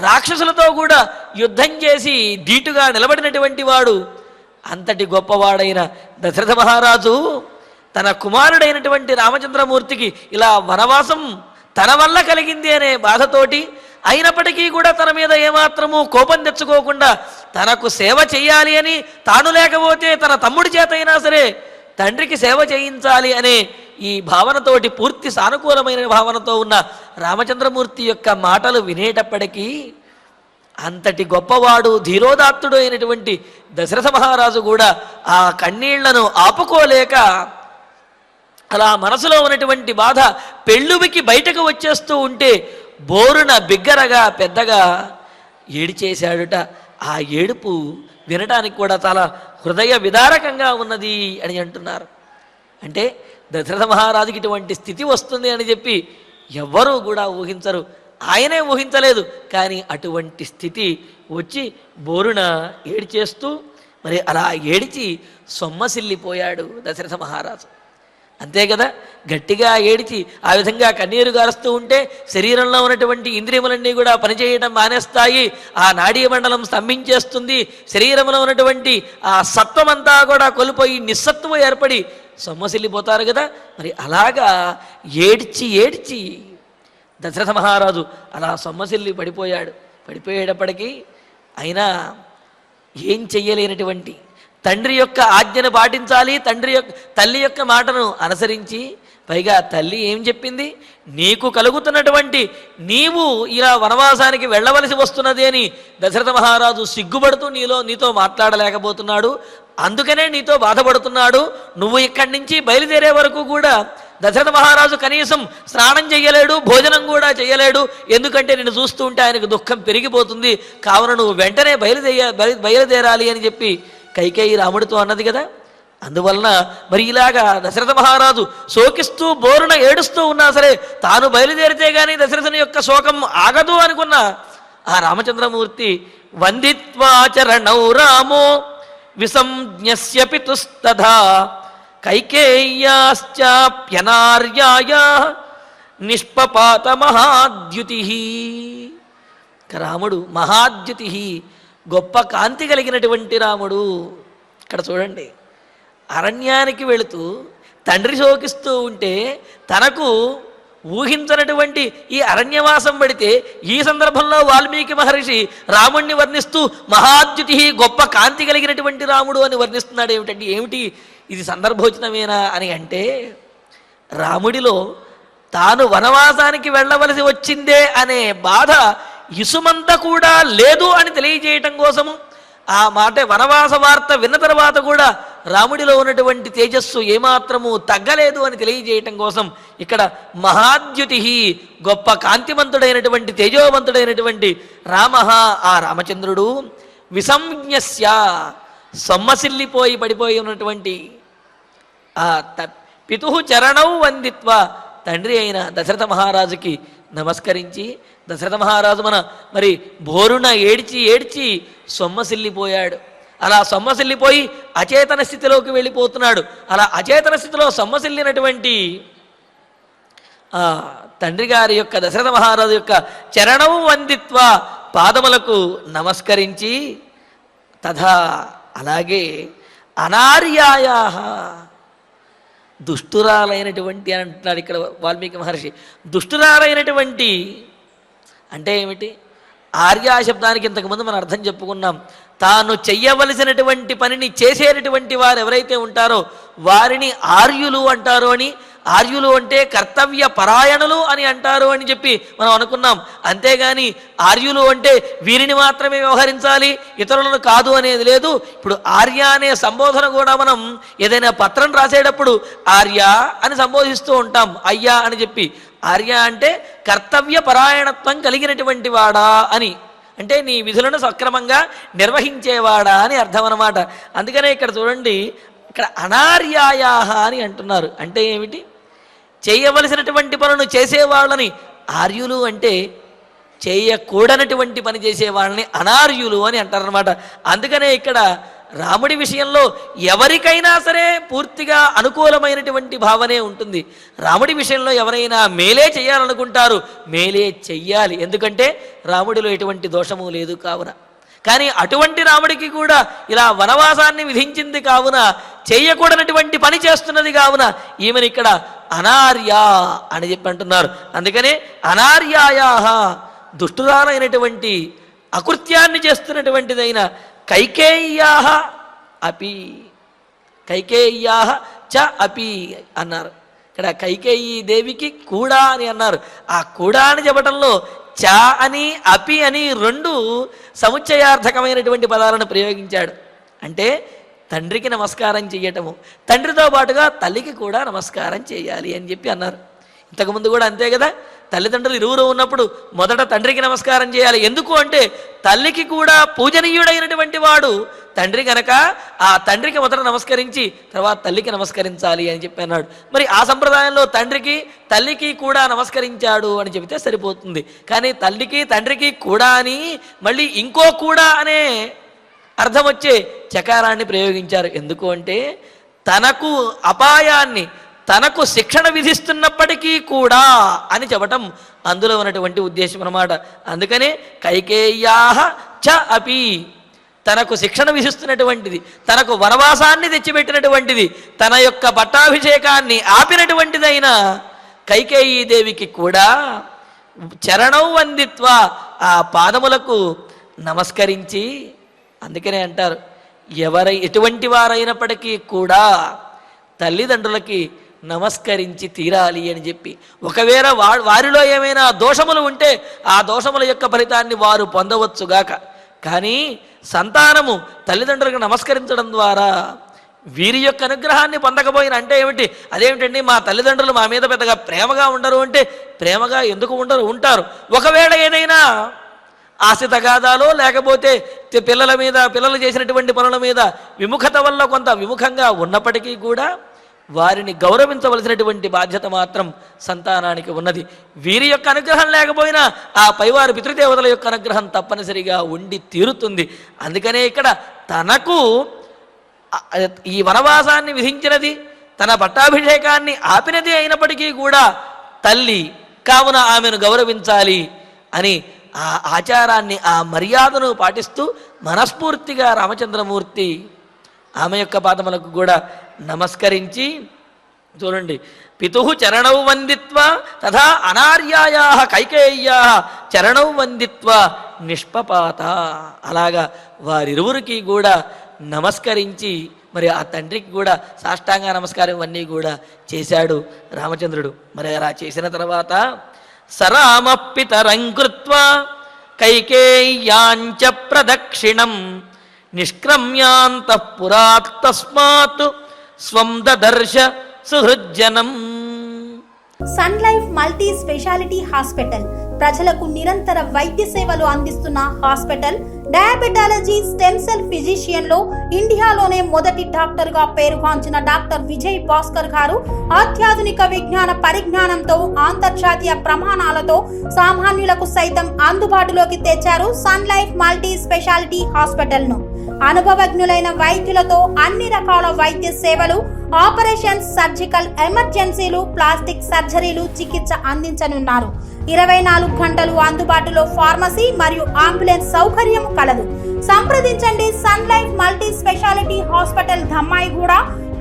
రాక్షసులతో కూడా యుద్ధం చేసి ధీటుగా నిలబడినటువంటి వాడు, అంతటి గొప్పవాడైన దశరథ మహారాజు తన కుమారుడైనటువంటి రామచంద్రమూర్తికి ఇలా వనవాసం తన వల్ల కలిగింది అనే బాధతోటి, అయినప్పటికీ కూడా తన మీద ఏమాత్రము కోపం తెచ్చుకోకుండా తనకు సేవ చేయాలి అని, తాను లేకపోతే తన తమ్ముడి చేత అయినా సరే తండ్రికి సేవ చేయించాలి అనే ఈ భావనతోటి, పూర్తి సానుకూలమైన భావనతో ఉన్న రామచంద్రమూర్తి యొక్క మాటలు వినేటప్పటికీ అంతటి గొప్పవాడు ధీరోదాత్తుడు అయినటువంటి దశరథ మహారాజు కూడా ఆ కన్నీళ్లను ఆపుకోలేక అలా మనసులో ఉన్నటువంటి బాధ పెళ్ళువికి బయటకు వచ్చేస్తూ ఉంటే బోరున బిగ్గరగా పెద్దగా ఏడిచేశాడుట. ఆ ఏడుపు వినటానికి కూడా చాలా హృదయ విదారకంగా ఉన్నది అని అంటున్నారు. అంటే దశరథ మహారాజుకి ఇటువంటి స్థితి వస్తుంది అని చెప్పి ఎవ్వరూ కూడా ఊహించరు, ఆయనే ఊహించలేదు. కానీ అటువంటి స్థితి వచ్చి బోరున ఏడిచేస్తూ మరి అలా ఏడిచి సొమ్మసిల్లిపోయాడు దశరథ మహారాజు. అంతే కదా, గట్టిగా ఏడిచి ఆ విధంగా కన్నీరు గారుస్తూ ఉంటే శరీరంలో ఉన్నటువంటి ఇంద్రియములన్నీ కూడా పనిచేయడం మానేస్తాయి, ఆ నాడీ మండలం స్తంభించేస్తుంది, శరీరంలో ఉన్నటువంటి ఆ సత్వమంతా కూడా కోల్పోయి నిస్సత్వం ఏర్పడి సొమ్మసిల్లిపోతారు కదా. మరి అలాగా ఏడ్చి ఏడ్చి దశరథ మహారాజు అలా సొమ్మసిల్లి పడిపోయేటప్పటికీ అయినా ఏం చెయ్యలేనటువంటి తండ్రి యొక్క ఆజ్ఞను పాటించాలి, తల్లి యొక్క మాటను అనుసరించి, పైగా తల్లి ఏం చెప్పింది, నీకు కలుగుతున్నటువంటి నీవు ఇలా వనవాసానికి వెళ్ళవలసి వస్తున్నది అని దశరథ మహారాజు సిగ్గుపడుతూ నీతో మాట్లాడలేకపోతున్నాడు, అందుకనే నీతో బాధపడుతున్నాడు. నువ్వు ఇక్కడి నుంచి బయలుదేరే వరకు కూడా దశరథ మహారాజు కనీసం స్నానం చేయలేడు, భోజనం కూడా చేయలేడు. ఎందుకంటే నిన్ను చూస్తూ ఉంటే ఆయనకు దుఃఖం పెరిగిపోతుంది, కావున నువ్వు వెంటనే బయలుదేరాలి అని చెప్పి కైకేయి రాముడితో అన్నది కదా. అందువలన మరి ఇలాగా దశరథ మహారాజు శోకిస్తూ బోరున ఏడుస్తూ ఉన్నా సరే తాను బయలుదేరితే గానీ దశరథుని యొక్క శోకం ఆగదు అనుకున్న ఆ రామచంద్రమూర్తి వందిత్వాచరణౌ రామో విసంజ్ఞస్య పితుస్తథా కైకేయ్యాశ్చాప్యనార్యాయ నిష్పపాత మహాద్యుతి. రాముడు మహాద్యుతి, గొప్ప కాంతి కలిగినటువంటి రాముడు. ఇక్కడ చూడండి, అరణ్యానికి వెళుతూ తండ్రి శోకిస్తూ ఉంటే తనకు ఊహించనటువంటి ఈ అరణ్యవాసం పడితే ఈ సందర్భంలో వాల్మీకి మహర్షి రాముణ్ణి వర్ణిస్తూ మహాద్యుతి, గొప్ప కాంతి కలిగినటువంటి రాముడు అని వర్ణిస్తున్నాడు. ఏమిటి ఇది సందర్భోచితమేనా అని అంటే, రాముడిలో తాను వనవాసానికి వెళ్ళవలసి వచ్చిందే అనే బాధ ఇసుమంత కూడా లేదు అని తెలియజేయటం కోసము, ఆ మాట వనవాస వార్త విన్న తర్వాత కూడా రాముడిలో ఉన్నటువంటి తేజస్సు ఏమాత్రము తగ్గలేదు అని తెలియజేయటం కోసం ఇక్కడ మహాద్యుతి, గొప్ప కాంతిమంతుడైనటువంటి తేజోవంతుడైనటువంటి రామ, ఆ రామచంద్రుడు విసంజ్ఞస్య, సొమ్మసిల్లిపోయి పడిపోయి ఉన్నటువంటి ఆ పితు చరణౌ వందిత్వ, తండ్రి అయిన దశరథ మహారాజుకి నమస్కరించి దశరథ మహారాజు మరి బోరున ఏడ్చి సొమ్మసిల్లిపోయాడు. అలా సొమ్మసిల్లిపోయి అచేతన స్థితిలోకి వెళ్ళిపోతున్నాడు. అలా అచేతన స్థితిలో సొమ్మసిల్లినటువంటి తండ్రి గారి యొక్క దశరథ మహారాజు యొక్క చరణం వందిత్వ, పాదములకు నమస్కరించి తథా అలాగే అనార్యాయ, దుష్టురాలైనటువంటి అని అంటున్నాడు ఇక్కడ వాల్మీకి మహర్షి. దుష్టురాలైనటువంటి అంటే ఏమిటి? ఆర్యా శబ్దానికి ఇంతకుముందు మనం అర్థం చెప్పుకున్నాం. తాను చెయ్యవలసినటువంటి పనిని చేసేటటువంటి వారు ఎవరైతే ఉంటారో వారిని ఆర్యులు అంటారు అని, ఆర్యులు అంటే కర్తవ్య పరాయణులు అని అంటారు అని చెప్పి మనం అనుకున్నాం. అంతేగాని ఆర్యులు అంటే వీరిని మాత్రమే వ్యవహరించాలి, ఇతరులను కాదు అనేది లేదు. ఇప్పుడు ఆర్య అనే సంబోధన కూడా మనం ఏదైనా పత్రం రాసేటప్పుడు ఆర్య అని సంబోధిస్తూ ఉంటాం, అయ్యా అని చెప్పి. ఆర్య అంటే కర్తవ్య పరాయణత్వం కలిగినటువంటి వాడా అని, అంటే నీ విధులను సక్రమంగా నిర్వహించేవాడా అని అర్థం అన్నమాట. అందుకనే ఇక్కడ చూడండి, ఇక్కడ అనార్యాయాహ అని అంటున్నారు. అంటే ఏమిటి? చేయవలసినటువంటి పనులను చేసేవాళ్ళని ఆర్యులు అంటే, చేయకూడనటువంటి పని చేసేవాళ్ళని అనార్యులు అని అంటారనమాట. అందుకనే ఇక్కడ రాముడి విషయంలో ఎవరికైనా సరే పూర్తిగా అనుకూలమైనటువంటి భావనే ఉంటుంది. రాముడి విషయంలో ఎవరైనా మేలే చేయాలనుకుంటారు, మేలే చెయ్యాలి. ఎందుకంటే రాముడిలో ఎటువంటి దోషము లేదు కావున. కానీ అటువంటి రాముడికి కూడా ఇలా వనవాసాన్ని విధించింది కావున, చేయకూడనటువంటి పని చేస్తున్నది కావున ఈమెను ఇక్కడ అనార్య అని చెప్పి అంటున్నారు. అందుకనే అనార్యాయాహ, దుష్టురాలైనటువంటి అకృత్యాన్ని చేస్తున్నటువంటిదైన కైకేయ్యాహ అపి, కైకేయ్యాహ చ అపి అన్నారు. ఇక్కడ కైకేయి దేవికి కూడా అని అన్నారు. ఆ కూడా అని చెప్పడంలో చ అని అపి అని రెండు సముచ్చయార్థకమైనటువంటి పదాలను ప్రయోగించాడు. అంటే తండ్రికి నమస్కారం చేయటము, తండ్రితో పాటుగా తల్లికి కూడా నమస్కారం చేయాలి అని చెప్పి అన్నారు. ఇంతకుముందు కూడా అంతే కదా, తల్లిదండ్రులు ఇరువురు ఉన్నప్పుడు మొదట తండ్రికి నమస్కారం చేయాలి. ఎందుకు అంటే తల్లికి కూడా పూజనీయుడైనటువంటి వాడు తండ్రి కనుక ఆ తండ్రికి మొదట నమస్కరించి తర్వాత తల్లికి నమస్కరించాలి అని చెప్పి అన్నాడు. మరి ఆ సంప్రదాయంలో తండ్రికి తల్లికి కూడా నమస్కరించాడు అని చెబితే సరిపోతుంది. కానీ తల్లికి తండ్రికి కూడా అని మళ్ళీ ఇంకో కూడా అనే అర్థం వచ్చే చకారాన్ని ప్రయోగించారు. ఎందుకు అంటే తనకు అపాయాన్ని, తనకు శిక్షణ విధిస్తున్నప్పటికీ కూడా అని చెప్పటం అందులో ఉన్నటువంటి ఉద్దేశం అన్నమాట. అందుకనే కైకేయ్యాహ చ అపి, తనకు శిక్షణ విధిస్తున్నటువంటిది, తనకు వనవాసాన్ని తెచ్చిపెట్టినటువంటిది, తన యొక్క పట్టాభిషేకాన్ని ఆపినటువంటిదైన కైకేయీ దేవికి కూడా చరణం వందిత్వ, ఆ పాదములకు నమస్కరించి, అందుకనే అంటారు ఎటువంటి వారైనప్పటికీ కూడా తల్లిదండ్రులకి నమస్కరించి తీరాలి అని చెప్పి. ఒకవేళ వారిలో ఏమైనా దోషములు ఉంటే ఆ దోషముల యొక్క ఫలితాన్ని వారు పొందవచ్చుగాక. కానీ సంతానము తల్లిదండ్రులకు నమస్కరించడం ద్వారా వీరి యొక్క అనుగ్రహాన్ని పొందకపోయిన అంటే ఏమిటి? అదేమిటండి మా తల్లిదండ్రులు మా మీద పెద్దగా ప్రేమగా ఉండరు అంటే, ప్రేమగా ఎందుకు ఉండరు? ఉంటారు. ఒకవేళ ఏదైనా ఆశితగాదాలో లేకపోతే పిల్లలు చేసినటువంటి పనుల మీద విముఖత వల్ల కొంత విముఖంగా ఉన్నప్పటికీ కూడా వారిని గౌరవించవలసినటువంటి బాధ్యత మాత్రం సంతానానికి ఉన్నది. వీరి యొక్క అనుగ్రహం లేకపోయినా ఆ పైవారి పితృదేవతల యొక్క అనుగ్రహం తప్పనిసరిగా ఉండి తీరుతుంది. అందుకనే ఇక్కడ తనకు ఈ వనవాసాన్ని విధించినది, తన పట్టాభిషేకాన్ని ఆపినది అయినప్పటికీ కూడా తల్లి కావున ఆమెను గౌరవించాలి అని ఆ ఆచారాన్ని, ఆ మర్యాదను పాటిస్తూ మనస్ఫూర్తిగా రామచంద్రమూర్తి ఆమె యొక్క పాదములకు కూడా నమస్కరించి, చూడండి, పితుః చరణౌ వందిత్వ తథా అనార్యాయా కైకేయ్యా చరణౌ వందిత్వ నిష్పపాత, అలాగా వారిరువురికి కూడా నమస్కరించి మరి ఆ తండ్రికి కూడా సాష్టాంగ నమస్కారం ఇవన్నీ కూడా చేశాడు రామచంద్రుడు. మరి అలా చేసిన తర్వాత సరామ పితరం కృత్వా కైకేయ్యాంచ ప్రదక్షిణం నిష్క్రమ్యాంతః పురాత్ తస్మాత్ స్వం దదర్శ సుహృజ్జనం. Sun Life multi speciality hospital ప్రజలకు నిరంతర వైద్య సేవలు అందిస్తున్న hospital. Diabetology, stem cell physician లో ఇండియాలోనే మొదటి డాక్టర్ గా పేరుగాంచిన డాక్టర్ విజయ్ భాస్కర్ గారు అత్యాధునిక విజ్ఞాన పరిజ్ఞానంతో అంతర్జాతీయ ప్రమాణాలతో సామాన్యులకు సైతం అందుబాటులోకి తెచ్చారు Sun Life multi speciality hospital ను. అనుభవజ్ఞులైన వైద్యులతో అన్ని రకాల వైద్య సేవలు, ఆపరేషన్స్, సర్జికల్ ఎమర్జెన్సీలు, ప్లాస్టిక్ సర్జరీలు, చికిత్స అందించనున్నారు. 24 గంటలు అందుబాటులో ఫార్మసీ మరియు అంబులెన్స్ సౌకర్యం కలదు. సంప్రదించండి Sun Life multi speciality hospital, Dhammaiguda.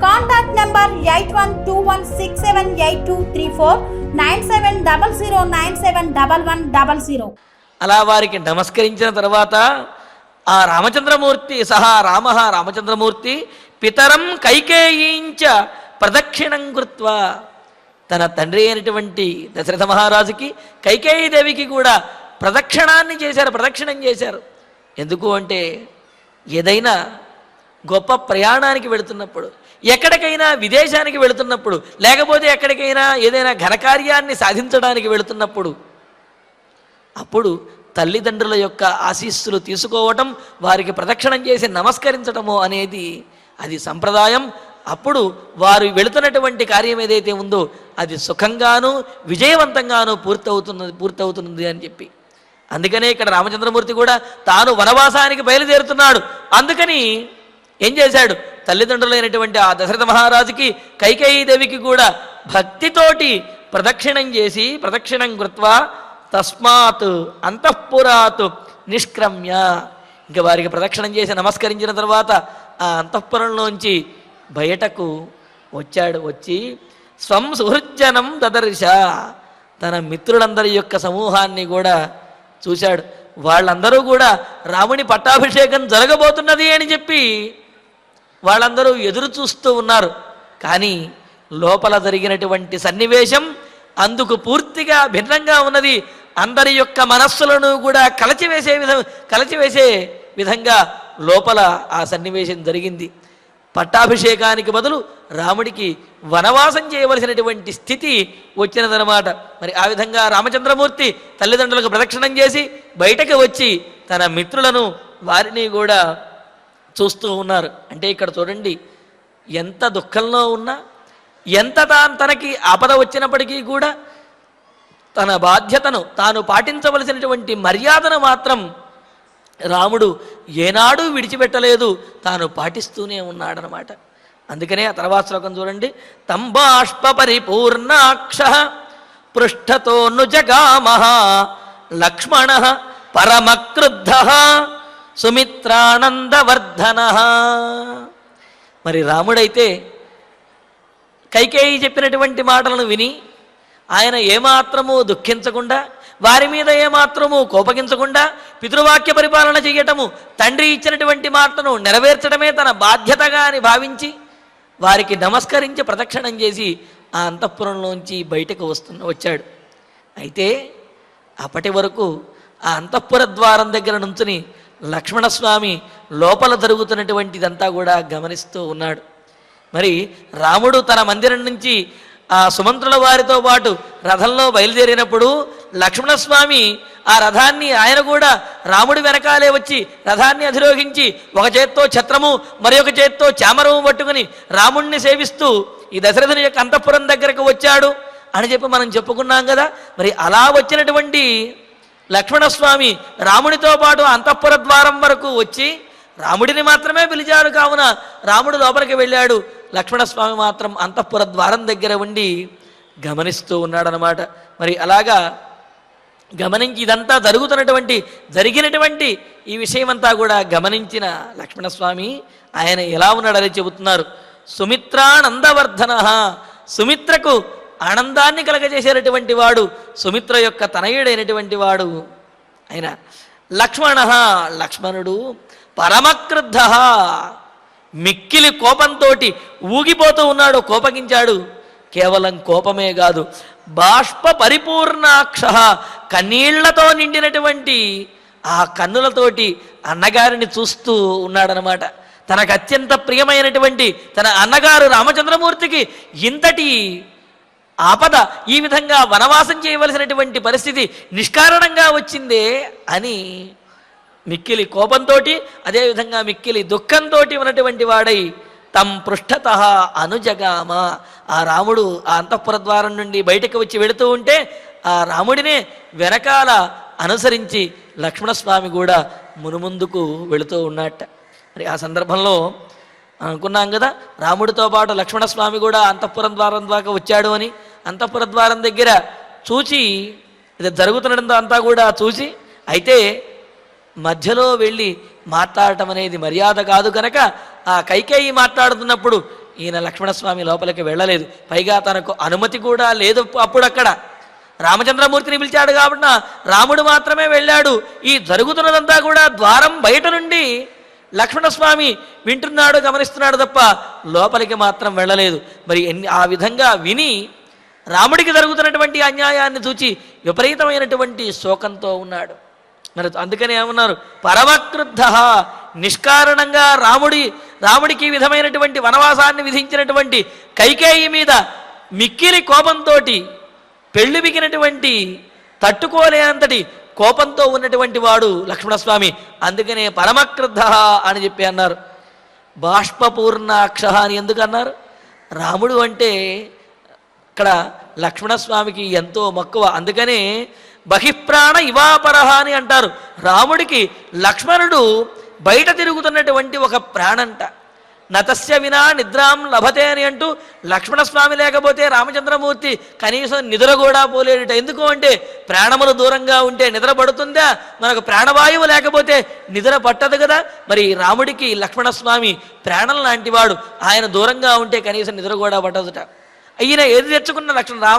Contact number 8121678234 9700971100. అలా వారికి నమస్కరించిన తర్వాత ఆ రామచంద్రమూర్తి రామచంద్రమూర్తి పితరం కైకేయీంచ ప్రదక్షిణం కృత్వా, తన తండ్రి అయినటువంటి దశరథ మహారాజుకి కైకేయీదేవికి కూడా ప్రదక్షిణం చేశారు. ఎందుకు అంటే ఏదైనా గొప్ప ప్రయాణానికి వెళుతున్నప్పుడు, ఎక్కడికైనా విదేశానికి వెళుతున్నప్పుడు, లేకపోతే ఎక్కడికైనా ఏదైనా ఘనకార్యాన్ని సాధించడానికి వెళుతున్నప్పుడు అప్పుడు తల్లిదండ్రుల యొక్క ఆశీస్సులు తీసుకోవటం, వారికి ప్రదక్షిణం చేసి నమస్కరించటము అనేది అది సంప్రదాయం. అప్పుడు వారు వెళుతున్నటువంటి కార్యం ఏదైతే ఉందో అది సుఖంగాను విజయవంతంగాను పూర్తవుతుంది అని చెప్పి. అందుకనే ఇక్కడ రామచంద్రమూర్తి కూడా తాను వనవాసానికి బయలుదేరుతున్నాడు. అందుకని ఏం చేశాడు? తల్లిదండ్రులైనటువంటి ఆ దశరథ మహారాజుకి కైకేయీదేవికి కూడా భక్తితోటి ప్రదక్షిణం చేసి ప్రదక్షిణం కృత్వా తస్మాత్ అంతఃపురాత్ నిష్క్రమ్య, ఇంకా వారికి ప్రదక్షిణం చేసి నమస్కరించిన తర్వాత ఆ అంతఃపురంలోంచి బయటకు వచ్చాడు. వచ్చి స్వం సుహృజ్జనం దదర్శ, తన మిత్రులందరి యొక్క సమూహాన్ని కూడా చూశాడు. వాళ్ళందరూ కూడా రాముని పట్టాభిషేకం జరగబోతున్నది అని చెప్పి వాళ్ళందరూ ఎదురు చూస్తూ ఉన్నారు. కానీ లోపల జరిగినటువంటి సన్నివేశం అందుకు పూర్తిగా భిన్నంగా ఉన్నది. అందరి యొక్క మనస్సులను కూడా కలచివేసే విధంగా లోపల ఆ సన్నివేశం జరిగింది. పట్టాభిషేకానికి బదులు రాముడికి వనవాసం చేయవలసినటువంటి స్థితి వచ్చినదనమాట. మరి ఆ విధంగా రామచంద్రమూర్తి తల్లిదండ్రులకు ప్రదక్షిణం చేసి బయటకు వచ్చి తన మిత్రులను వారిని కూడా చూస్తూ ఉన్నారు. అంటే ఇక్కడ చూడండి, ఎంత దుఃఖంలో ఉన్నా, ఎంత తనకి ఆపద వచ్చినప్పటికీ కూడా తన బాధ్యతను తాను పాటించవలసినటువంటి మర్యాదను మాత్రం రాముడు ఏనాడూ విడిచిపెట్టలేదు, తాను పాటిస్తూనే ఉన్నాడనమాట. అందుకనే ఆ తర్వాత శ్లోకం చూడండి. తంబాష్ప పరిపూర్ణాక్ష పృష్ఠతోను జగామః లక్ష్మణ పరమక్రుద్ధ సుమిత్రానందవర్ధన. మరి రాముడైతే కైకేయి చెప్పినటువంటి మాటలను విని ఆయన ఏమాత్రము దుఃఖించకుండా, వారి మీద ఏమాత్రము కోపగించకుండా పితృవాక్య పరిపాలన చేయటము, తండ్రి ఇచ్చినటువంటి మాటను నెరవేర్చడమే తన బాధ్యతగా అని భావించి వారికి నమస్కరించి ప్రదక్షిణం చేసి ఆ అంతఃపురంలోంచి బయటకు వచ్చాడు. అయితే అప్పటి వరకు ఆ అంతఃపుర ద్వారం దగ్గర నుంచుని లక్ష్మణస్వామి లోపల జరుగుతున్నటువంటిదంతా కూడా గమనిస్తూ ఉన్నాడు. మరి రాముడు తన మందిరం నుంచి ఆ సుమంత్రుల వారితో పాటు రథంలో బయలుదేరినప్పుడు లక్ష్మణస్వామి ఆ రథాన్ని, ఆయన కూడా రాముడి వెనకాలే వచ్చి రథాన్ని అధిరోహించి ఒక చేత్తో ఛత్రము మరొక చేత్తో చామరము పట్టుకుని రాముణ్ణి సేవిస్తూ ఈ దశరథుని యొక్క అంతఃపురం దగ్గరకు వచ్చాడు అని చెప్పి మనం చెప్పుకున్నాం కదా. మరి అలా వచ్చినటువంటి లక్ష్మణస్వామి రాముడితో పాటు అంతఃపుర ద్వారం వరకు వచ్చి రాముడిని మాత్రమే పిలిచాడు. కావున రాముడు లోపలికి వెళ్ళాడు, లక్ష్మణస్వామి మాత్రం అంతఃపుర ద్వారం దగ్గర ఉండి గమనిస్తూ ఉన్నాడనమాట. మరి అలాగా గమనించి ఇదంతా జరిగినటువంటి ఈ విషయమంతా కూడా గమనించిన లక్ష్మణస్వామి ఆయన ఎలా ఉన్నాడని చెబుతున్నారు. సుమిత్రానందవర్ధన, సుమిత్రకు ఆనందాన్ని కలగజేసేటటువంటి వాడు, సుమిత్ర యొక్క తనయుడైనటువంటి వాడు ఆయన లక్ష్మణ. లక్ష్మణుడు పరమక్రుద్ధ, మిక్కిలి కోపంతో ఊగిపోతూ ఉన్నాడు, కోపగించాడు. కేవలం కోపమే కాదు, బాష్ప పరిపూర్ణాక్ష, కన్నీళ్లతో నిండినటువంటి ఆ కన్నులతోటి అన్నగారిని చూస్తూ ఉన్నాడనమాట. తనకు అత్యంత ప్రియమైనటువంటి తన అన్నగారు రామచంద్రమూర్తికి ఇంతటి ఆపద, ఈ విధంగా వనవాసం చేయవలసినటువంటి పరిస్థితి నిష్కారణంగా వచ్చిందే అని మిక్కిలి కోపంతో, అదేవిధంగా మిక్కిలి దుఃఖంతో ఉన్నటువంటి వాడై తం పృష్ఠత అనుజగామ. ఆ రాముడు ఆ అంతఃపుర ద్వారం నుండి బయటకు వచ్చి వెళుతూ ఉంటే ఆ రాముడినే వెనకాల అనుసరించి లక్ష్మణస్వామి కూడా మునుముందుకు వెళుతూ ఉన్నట్ట. మరి ఆ సందర్భంలో అనుకున్నాం కదా, రాముడితో పాటు లక్ష్మణస్వామి కూడా అంతఃపురం ద్వారం దాకా వచ్చాడు అని. అంతఃపుర ద్వారం దగ్గర చూచి ఇది జరుగుతున్నదంతా అంతా కూడా చూసి, అయితే మధ్యలో వెళ్ళి మాట్లాడటం అనేది మర్యాద కాదు కనుక ఆ కైకేయి మాట్లాడుతున్నప్పుడు ఈయన లక్ష్మణస్వామి లోపలికి వెళ్ళలేదు. పైగా తనకు అనుమతి కూడా లేదు. అప్పుడు అక్కడ రామచంద్రమూర్తిని పిలిచాడు కాబట్టి రాముడు మాత్రమే వెళ్ళాడు. ఈ జరుగుతున్నదంతా కూడా ద్వారం బయట నుండి లక్ష్మణస్వామి వింటున్నాడు, గమనిస్తున్నాడు తప్ప లోపలికి మాత్రం వెళ్ళలేదు. మరి ఆ విధంగా విని రాముడికి జరుగుతున్నటువంటి అన్యాయాన్ని చూచి విపరీతమైనటువంటి శోకంతో ఉన్నాడు. మరి అందుకనే ఏమన్నారు, పరమక్రుద్ధ, నిష్కారణంగా రాముడికి విధమైనటువంటి వనవాసాన్ని విధించినటువంటి కైకేయి మీద మిక్కిలి కోపంతో, పెళ్లి బిగినటువంటి తట్టుకోలేనంతటి కోపంతో ఉన్నటువంటి వాడు లక్ష్మణస్వామి. అందుకనే పరమక్రుద్ధ అని చెప్పి అన్నారు. బాష్పపూర్ణాక్ష అని ఎందుకు అన్నారు? రాముడు అంటే ఇక్కడ లక్ష్మణస్వామికి ఎంతో మక్కువ. అందుకనే బహిప్రాణ ఇవాపరహ అని అంటారు. రాముడికి లక్ష్మణుడు బయట తిరుగుతున్నటువంటి ఒక ప్రాణంట. నతస్య వినా నిద్రాం లభతే అని అంటూ లక్ష్మణస్వామి లేకపోతే రామచంద్రమూర్తి కనీసం నిద్ర కూడా పోలేడుట. ఎందుకు అంటే ప్రాణములు దూరంగా ఉంటే నిద్ర పడుతుందా? మనకు ప్రాణవాయువు లేకపోతే నిద్ర పట్టదు కదా. మరి రాముడికి లక్ష్మణస్వామి ప్రాణం లాంటివాడు, ఆయన దూరంగా ఉంటే కనీసం నిద్ర కూడా పట్టదుట. ఈయన ఏది తెచ్చుకున్న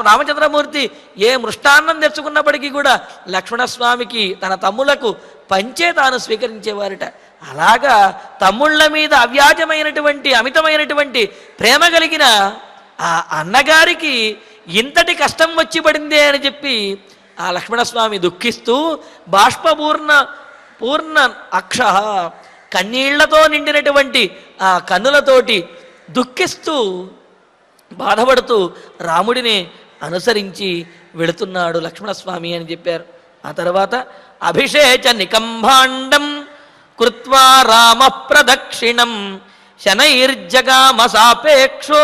రామచంద్రమూర్తి ఏ మృష్టాన్నం తెచ్చుకున్నప్పటికీ కూడా లక్ష్మణస్వామికి తన తమ్ములకు పంచే తాను స్వీకరించేవారట. అలాగా తమ్ముళ్ళ మీద అవ్యాజమైనటువంటి అమితమైనటువంటి ప్రేమ కలిగిన ఆ అన్నగారికి ఇంతటి కష్టం వచ్చి పడిందే అని చెప్పి ఆ లక్ష్మణస్వామి దుఃఖిస్తూ పూర్ణ అక్ష కన్నీళ్లతో నిండినటువంటి ఆ కన్నులతోటి దుఃఖిస్తూ బాధపడుతూ రాముడిని అనుసరించి వెళుతున్నాడు లక్ష్మణస్వామి అని చెప్పారు. ఆ తర్వాత అభిషేచ నికంభాండం కృత్వా రామ ప్రదక్షిణం శనైర్జగామ సాపేక్షో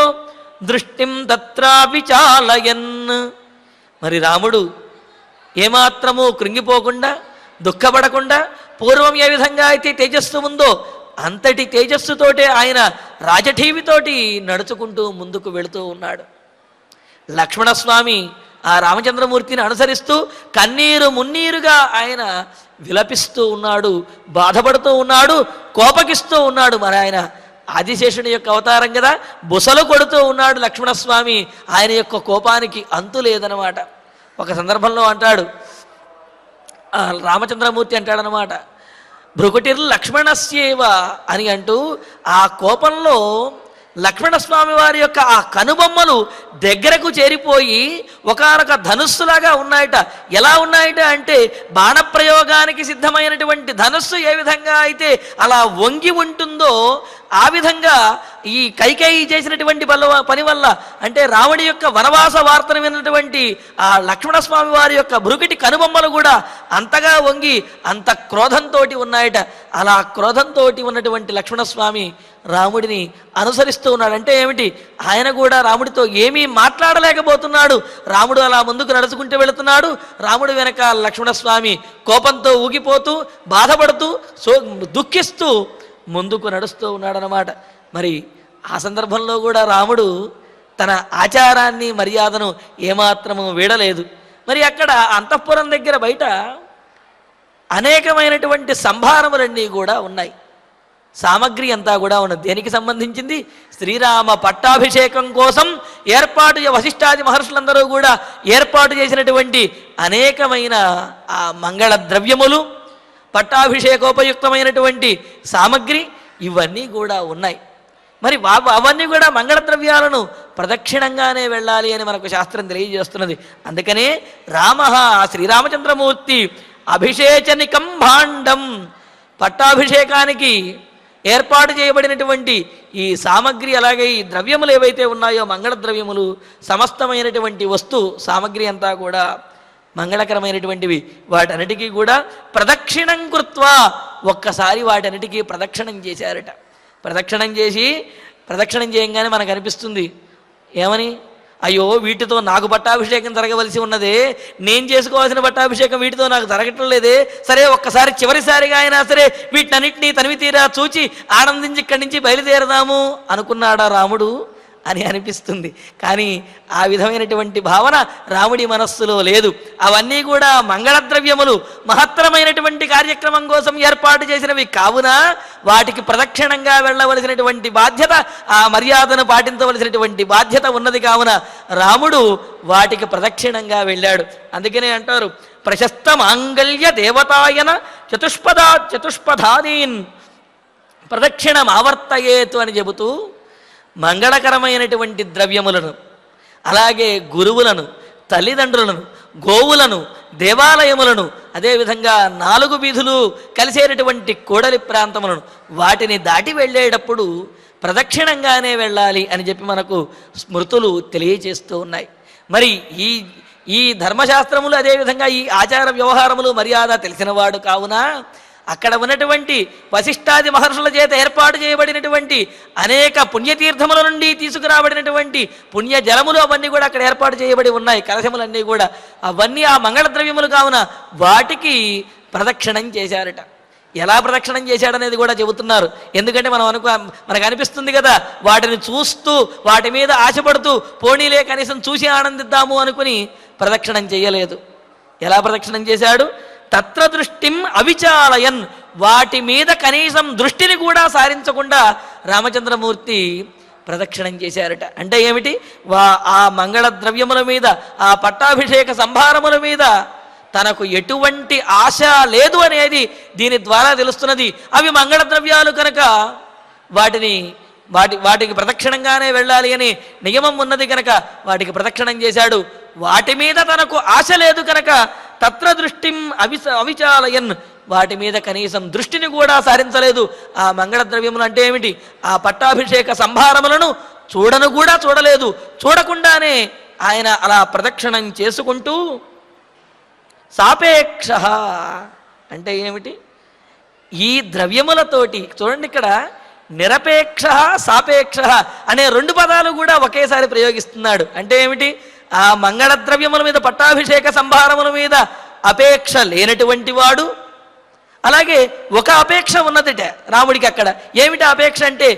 దృష్టిం తత్రా విచాలయన్. మరి రాముడు ఏమాత్రము కృంగిపోకుండా దుఃఖపడకుండా పూర్వం ఏ విధంగా అయితే తేజస్సు ఉందో అంతటి తేజస్సుతోటే ఆయన రాజఠీవితోటి నడుచుకుంటూ ముందుకు వెళుతూ ఉన్నాడు. లక్ష్మణస్వామి ఆ రామచంద్రమూర్తిని అనుసరిస్తూ కన్నీరు మున్నీరుగా ఆయన విలపిస్తూ ఉన్నాడు, బాధపడుతూ ఉన్నాడు, కోపగిస్తూ ఉన్నాడు. మరి ఆయన ఆదిశేషుని యొక్క అవతారం కదా, బుసలు కొడుతూ ఉన్నాడు లక్ష్మణస్వామి. ఆయన యొక్క కోపానికి అంతు లేదనమాట. ఒక సందర్భంలో అంటాడు రామచంద్రమూర్తి అంటాడనమాట, భృకుటిర్ లక్ష్మణస్యేవ అని అంటూ ఆ కోపంలో లక్ష్మణస్వామి వారి యొక్క ఆ కనుబొమ్మలు దగ్గరకు చేరిపోయి ఒకానొక ధనుస్సులాగా ఉన్నాయట. ఎలా ఉన్నాయట అంటే బాణప్రయోగానికి సిద్ధమైనటువంటి ధనుస్సు ఏ విధంగా అయితే అలా వంగి ఉంటుందో ఆ విధంగా ఈ కైకేయి చేసినటువంటి పని వల్ల అంటే రాముడి యొక్క వనవాస వార్తను విన్నటువంటి ఆ లక్ష్మణస్వామి వారి యొక్క భృకుటి కనుబొమ్మలు కూడా అంతగా వంగి అంత క్రోధంతో ఉన్నాయట. అలా క్రోధంతో ఉన్నటువంటి లక్ష్మణస్వామి రాముడిని అనుసరిస్తూ ఉన్నాడు. అంటే ఏమిటి, ఆయన కూడా రాముడితో ఏమీ మాట్లాడలేకపోతున్నాడు. రాముడు అలా ముందుకు నడుచుకుంటూ వెళుతున్నాడు. రాముడు వెనక లక్ష్మణస్వామి కోపంతో ఊగిపోతూ బాధపడుతూ దుఃఖిస్తూ ముందుకు నడుస్తూ ఉన్నాడనమాట. మరి ఆ సందర్భంలో కూడా రాముడు తన ఆచారాన్ని మర్యాదను ఏమాత్రము వీడలేదు. మరి అక్కడ అంతఃపురం దగ్గర బయట అనేకమైనటువంటి సంభారములన్నీ కూడా ఉన్నాయి. సామగ్రి అంతా కూడా ఉన్నది. దేనికి సంబంధించింది? శ్రీరామ పట్టాభిషేకం కోసం ఏర్పాటు వశిష్ఠాది మహర్షులందరూ కూడా ఏర్పాటు చేసినటువంటి అనేకమైన ఆ మంగళ ద్రవ్యములు, పట్టాభిషేకోపయుక్తమైనటువంటి సామగ్రి ఇవన్నీ కూడా ఉన్నాయి. మరి అవన్నీ కూడా మంగళ ద్రవ్యాలను ప్రదక్షిణంగానే వెళ్ళాలి అని మనకు శాస్త్రం తెలియజేస్తున్నది. అందుకనే శ్రీరామచంద్రమూర్తి అభిషేచనికం భాండం, పట్టాభిషేకానికి ఏర్పాటు చేయబడినటువంటి ఈ సామగ్రి అలాగే ఈ ద్రవ్యములు ఏవైతే ఉన్నాయో మంగళ ద్రవ్యములు సమస్తమైనటువంటి సామగ్రి అంతా కూడా మంగళకరమైనటువంటివి. వాటన్నిటికీ కూడా ప్రదక్షిణం కృత్వా ఒక్కసారి వాటన్నిటికీ ప్రదక్షిణం చేశారట. ప్రదక్షిణం చేయంగానే మనకు అనిపిస్తుంది ఏమని, అయ్యో వీటితో నాకు పట్టాభిషేకం జరగవలసి ఉన్నదే, నేను చేసుకోవాల్సిన పట్టాభిషేకం వీటితో నాకు జరగటం లేదే, సరే ఒక్కసారి చివరిసారిగా అయినా సరే వీటన్నిటినీ తనివి తీరా చూచి ఆనందించి ఇక్కడి నుంచి బయలుదేరదాము అనుకున్నాడా రాముడు అని అనిపిస్తుంది. కానీ ఆ విధమైనటువంటి భావన రాముడి మనస్సులో లేదు. అవన్నీ కూడా మంగళద్రవ్యములు మహత్తరమైనటువంటి కార్యక్రమం కోసం ఏర్పాటు చేసినవి కావున వాటికి ప్రదక్షిణంగా వెళ్ళవలసినటువంటి బాధ్యత, ఆ మర్యాదను పాటించవలసినటువంటి బాధ్యత ఉన్నది కావున రాముడు వాటికి ప్రదక్షిణంగా వెళ్ళాడు. అందుకనే అంటారు ప్రశస్త మాంగళ్య దేవతాయన చతుష్పథాదీన్ ప్రదక్షిణం ఆవర్తయేతు అని చెబుతూ మంగళకరమైనటువంటి ద్రవ్యములను అలాగే గురువులను, తల్లిదండ్రులను, గోవులను, దేవాలయములను, అదేవిధంగా 4 వీధులు కలిసేటటువంటి కూడలి ప్రాంతములను వాటిని దాటి వెళ్ళేటప్పుడు ప్రదక్షిణంగానే వెళ్ళాలి అని చెప్పి మనకు స్మృతులు తెలియజేస్తూ ఉన్నాయి. మరి ఈ ధర్మశాస్త్రములు అదేవిధంగా ఈ ఆచార వ్యవహారములు మర్యాద తెలిసినవాడు కావున అక్కడ ఉన్నటువంటి వశిష్ఠాది మహర్షుల చేత ఏర్పాటు చేయబడినటువంటి అనేక పుణ్యతీర్థముల నుండి తీసుకురాబడినటువంటి పుణ్య జలములు అవన్నీ కూడా అక్కడ ఏర్పాటు చేయబడి ఉన్నాయి. కలశములన్నీ కూడా అవన్నీ ఆ మంగళ ద్రవ్యములు కావున వాటికి ప్రదక్షిణం చేశారట. ఎలా ప్రదక్షిణం చేశాడనేది కూడా చెబుతున్నారు. ఎందుకంటే మనకు అనిపిస్తుంది కదా, వాటిని చూస్తూ వాటి మీద ఆశపడుతూ పోనీలే కనీసం చూసి ఆనందిద్దాము అనుకుని ప్రదక్షిణం చేయలేదు. ఎలా ప్రదక్షిణం చేశాడు? తత్ర దృష్టిం అవిచాలయన్, వాటి మీద కనీసం దృష్టిని కూడా సారించకుండా రామచంద్రమూర్తి ప్రదక్షిణం చేశారట. అంటే ఏమిటి? ఆ మంగళ ద్రవ్యముల మీద, ఆ పట్టాభిషేక సంభారముల మీద తనకు ఎటువంటి ఆశ లేదు అనేది దీని ద్వారా తెలుస్తున్నది. అవి మంగళ ద్రవ్యాలు కనుక వాటికి ప్రదక్షిణంగానే వెళ్ళాలి అని నియమం ఉన్నది కనుక వాటికి ప్రదక్షిణం చేశాడు. వాటి మీద తనకు ఆశ లేదు కనుక తత్ర దృష్టిం అవిచాలయన్, వాటి మీద కనీసం దృష్టిని కూడా సారించలేదు. ఆ మంగళ ద్రవ్యములు అంటే ఏమిటి? ఆ పట్టాభిషేక సంభారములను చూడలేదు. చూడకుండానే ఆయన అలా ప్రదక్షిణం చేసుకుంటూ సాపేక్ష అంటే ఏమిటి? ఈ ద్రవ్యములతోటి చూడండి, ఇక్కడ నిరపేక్ష సాపేక్ష అనే రెండు పదాలు కూడా ఒకేసారి ప్రయోగిస్తున్నాడు. అంటే ఏమిటి? ఆ మంగళ ద్రవ్యముల మీద, పట్టాభిషేక సంభారముల మీద అపేక్ష లేనటువంటి వాడు, అలాగే ఒక అపేక్ష ఉన్నదిట రాముడికి అక్కడ. ఏమిటి అపేక్ష అంటే,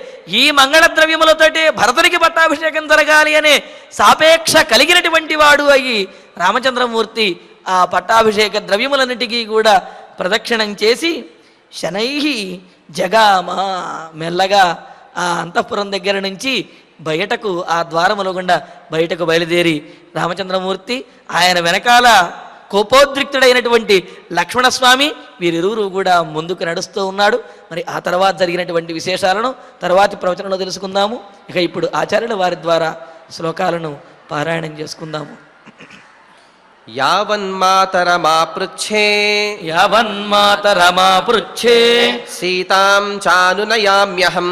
ఈ మంగళ ద్రవ్యములతోటి భరతునికి పట్టాభిషేకం జరగాలి అనే సాపేక్ష కలిగినటువంటి వాడు అయ్యి రామచంద్రమూర్తి ఆ పట్టాభిషేక ద్రవ్యములన్నిటికీ కూడా ప్రదక్షిణం చేసి శనై జగామ, మెల్లగా ఆ అంతఃపురం దగ్గర నుంచి బయటకు, ఆ ద్వారముల గుండా బయటకు బయలుదేరి రామచంద్రమూర్తి, ఆయన వెనకాల కోపోద్రిక్తుడైనటువంటి లక్ష్మణస్వామి, వీరిరువురు కూడా ముందుకు నడుస్తూ ఉన్నాడు. మరి ఆ తర్వాత జరిగినటువంటి విశేషాలను తర్వాతి ప్రవచనంలో తెలుసుకుందాము. ఇక ఇప్పుడు ఆచార్యుల వారి ద్వారా శ్లోకాలను పారాయణం చేసుకుందాము. యావన్మాతరమాపృచ్ఛే సీతాం చానునయామ్యహం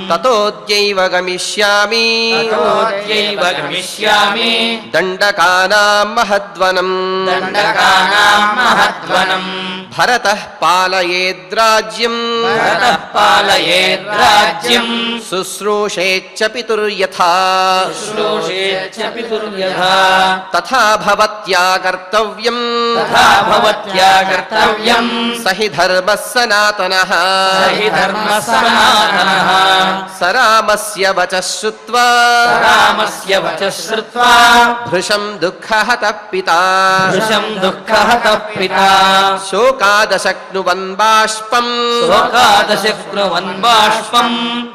తతోద్యైవ గమిష్యామి దండకానాం మహద్వనం భరతః పాలయేద్రాజ్యం శుశ్రూషేచ్చ పితుర్యథా తథా భవత్యా కర్తవ్యం సహి ధర్మః సనాతనః సరామస్య వచః శ్రుత్వా భృశం దుఃఖహతః పితా శోకాదశక్నువన్ బాష్పం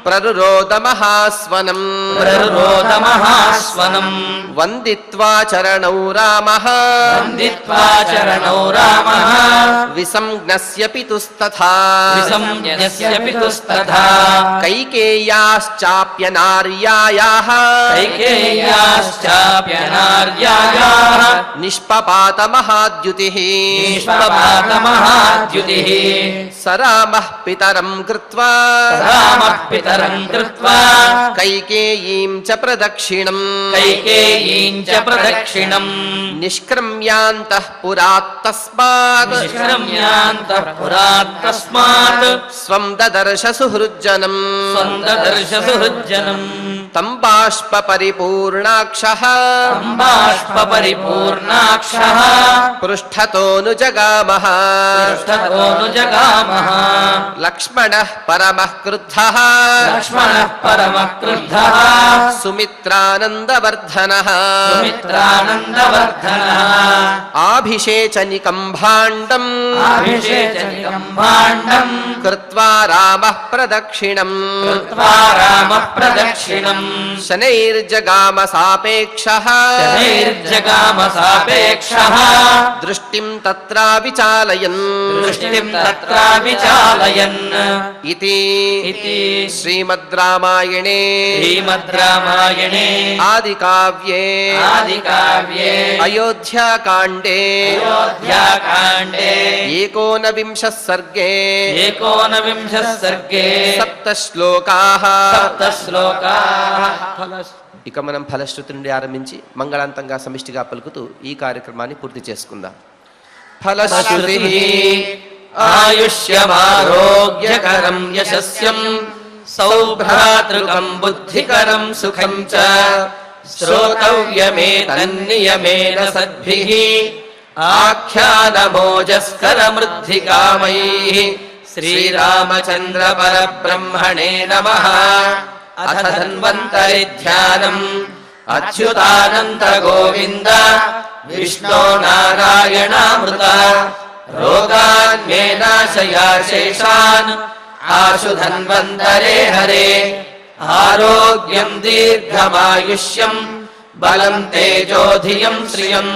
ప్రరురోద మహాస్వనం వందిత్వా చరణౌ రామః విసంజ్ఞస్య పితుస్తథా కైకేయ్యాశ్చాప్యనార్యాయాః నిష్పపాత మహాద్యుతిః సరామః పితరం కృత్వా కైకేయీం చ ప్రదక్షిణం నిష్క్రమ్యాంతః పురాత్ తస్మాత్ స్వం దదర్శ సుహృజ్జనం తం బాష్ప పరిపూర్ణాక్షః పృష్ఠతోను జగామః లక్ష్మణః పరమః క్రుద్ధః సుమిత్రానందవర్ధనః ఆభిషేచనికం భాండం కృత్వా రామః ప్రదక్షిణం శనైర్జగామ సాపేక్షః దృష్టిం తత్రా విచాలయన్ ఇతి శ్రీమద్ రామాయణే ఆది కావ్యే అయోధ్యాకాండే ఏకోనవింశః సర్గే సప్త శ్లోకాః. ఇక మనం ఫలశ్రుతి నుండి ఆరంభించి మంగళాంతంగా సమిష్టిగా పలుకుతూ ఈ కార్యక్రమాన్ని పూర్తి చేసుకుందాం. ఫలశ్రుతి ఆయుష్యమారోగ్యకరం యశస్యం సౌభ్రాతృకం బుద్ధికరం సుఖం చ శ్రోతవ్యమేతన్నియమేన సద్భిః आख्यानमोजस्करमृद्धिकामैः श्रीरामचन्द्र परब्रह्मणे नमः। अथ धन्वन्तरि ध्यानम् अच्युतानन्त गोविन्द विष्णो नारायणामृत रोगान् मे नाशया शेषान् आशु धन्वन्तरे हरे। आरोग्यं दीर्घमायुष्यम् बलं तेजोधियं श्रियम्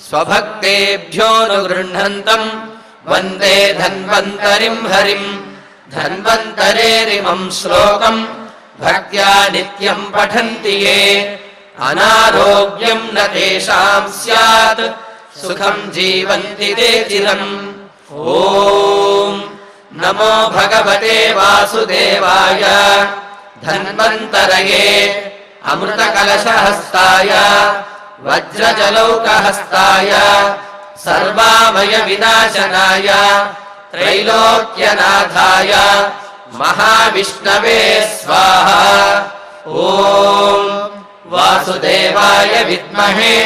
स्वभक्तेभ्योऽनुगृह्णन्तम् वन्दे धन्वन्तरिं हरिम्। धन्वन्तरेरिमं श्लोकम् भक्त्या नित्यं पठन्ति ये अनारोग्यं न तेषां स्यात् सुखं जीवन्ति ते चिरम्। ॐ नमो भगवते वासुदेवाय धन्वन्तरये अमृतकलशहस्ताय वज्रजलौकहस्ताय सर्वामय विनाशनाय त्रैलोक्यनाथाय महाविष्णवे स्वाहा। ॐ वासुदेवाय विद्महे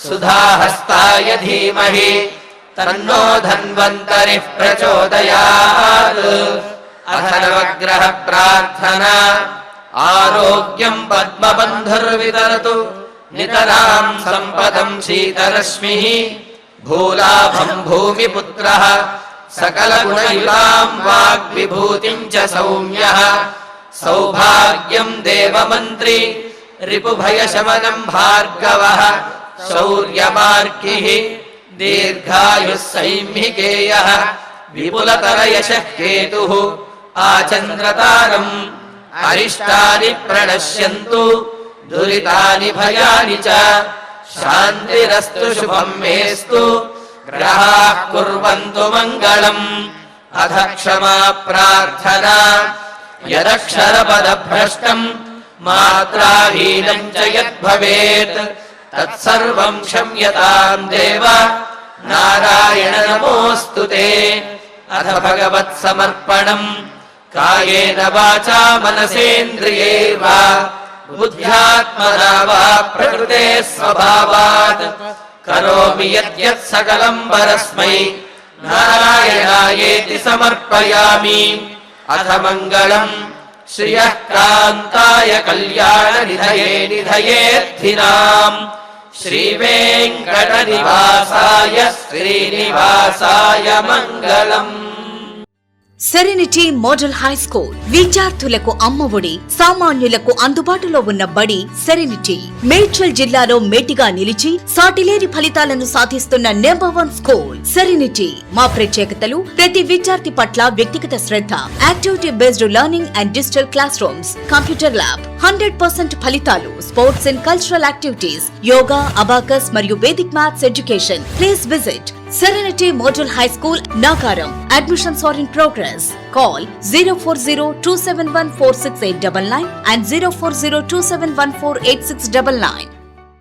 सुधाहस्ताय धीमहि तन्नो धन्वन्तरिः प्रचोदयात्। अथ नवग्रह प्रार्थना। आरोग्यं पद्मबन्धुर्वितरतु नितरां सम्पदं शीतरश्मिः भूलाभं भूमिपुत्रः सकलगुणयुतां वाग्विभूतिं च सौम्यः सौभाग्यं देवमन्त्री रिपुभयशमनं भार्गवः शौर्यमार्किः दीर्घायुः सैम्हिकेयः विपुलतरयशः केतुः आचन्द्रतारम्। अरिष्टानि प्रणश्यन्तु दुरितानि भयानि च शान्तिरस्तु शुभं मेस्तु ग्रहाः कुर्वन्तु मङ्गलम्। अथ क्षमा प्रार्थना। यदक्षरपदभ्रष्टम् मात्राहीनं च यद्भवेत् तत्सर्वं क्षम्यतां देव नारायण नमोऽस्तु ते। अथ भगवत्समर्पणम्। कायेन वाचा मनसेन्द्रियैर्वा बुद्ध्यात्मना वा प्रकृते स्वभावात् करोमि यद्यत् सकलं परस्मै नारायणायेति समर्पयामि। अथ मङ्गलम् श्रियः कान्ताय कल्याणनिधये निधयेऽर्थिनाम् श्रीवेङ्कटनिवासाय श्रीनिवासाय मङ्गलम्। సెరెనిటీ మోడల్ హై స్కూల్ విద్యార్థులకు అమ్మఒడి, సామాన్యులకు అందుబాటులో ఉన్న బడి సెరెనిటీ. మేడ్చల్ జిల్లాలో మేటిగా నిలిచి సాటిలేని ఫలితాలను సాధిస్తున్న నంబర్ 1 స్కూల్ సెరెనిటీ. మా ప్రత్యేకతలు ప్రతి విద్యార్థి పట్ల వ్యక్తిగత శ్రద్ధ, activity based learning and digital classrooms, computer lab, 100% ఫలితాలు, sports and cultural activities, yoga, abacus మరియు Vedic maths education. Please visit Serenity Model High School, Nagaram. Admissions are in progress. Call 040-271-46899 and 040-271-48699.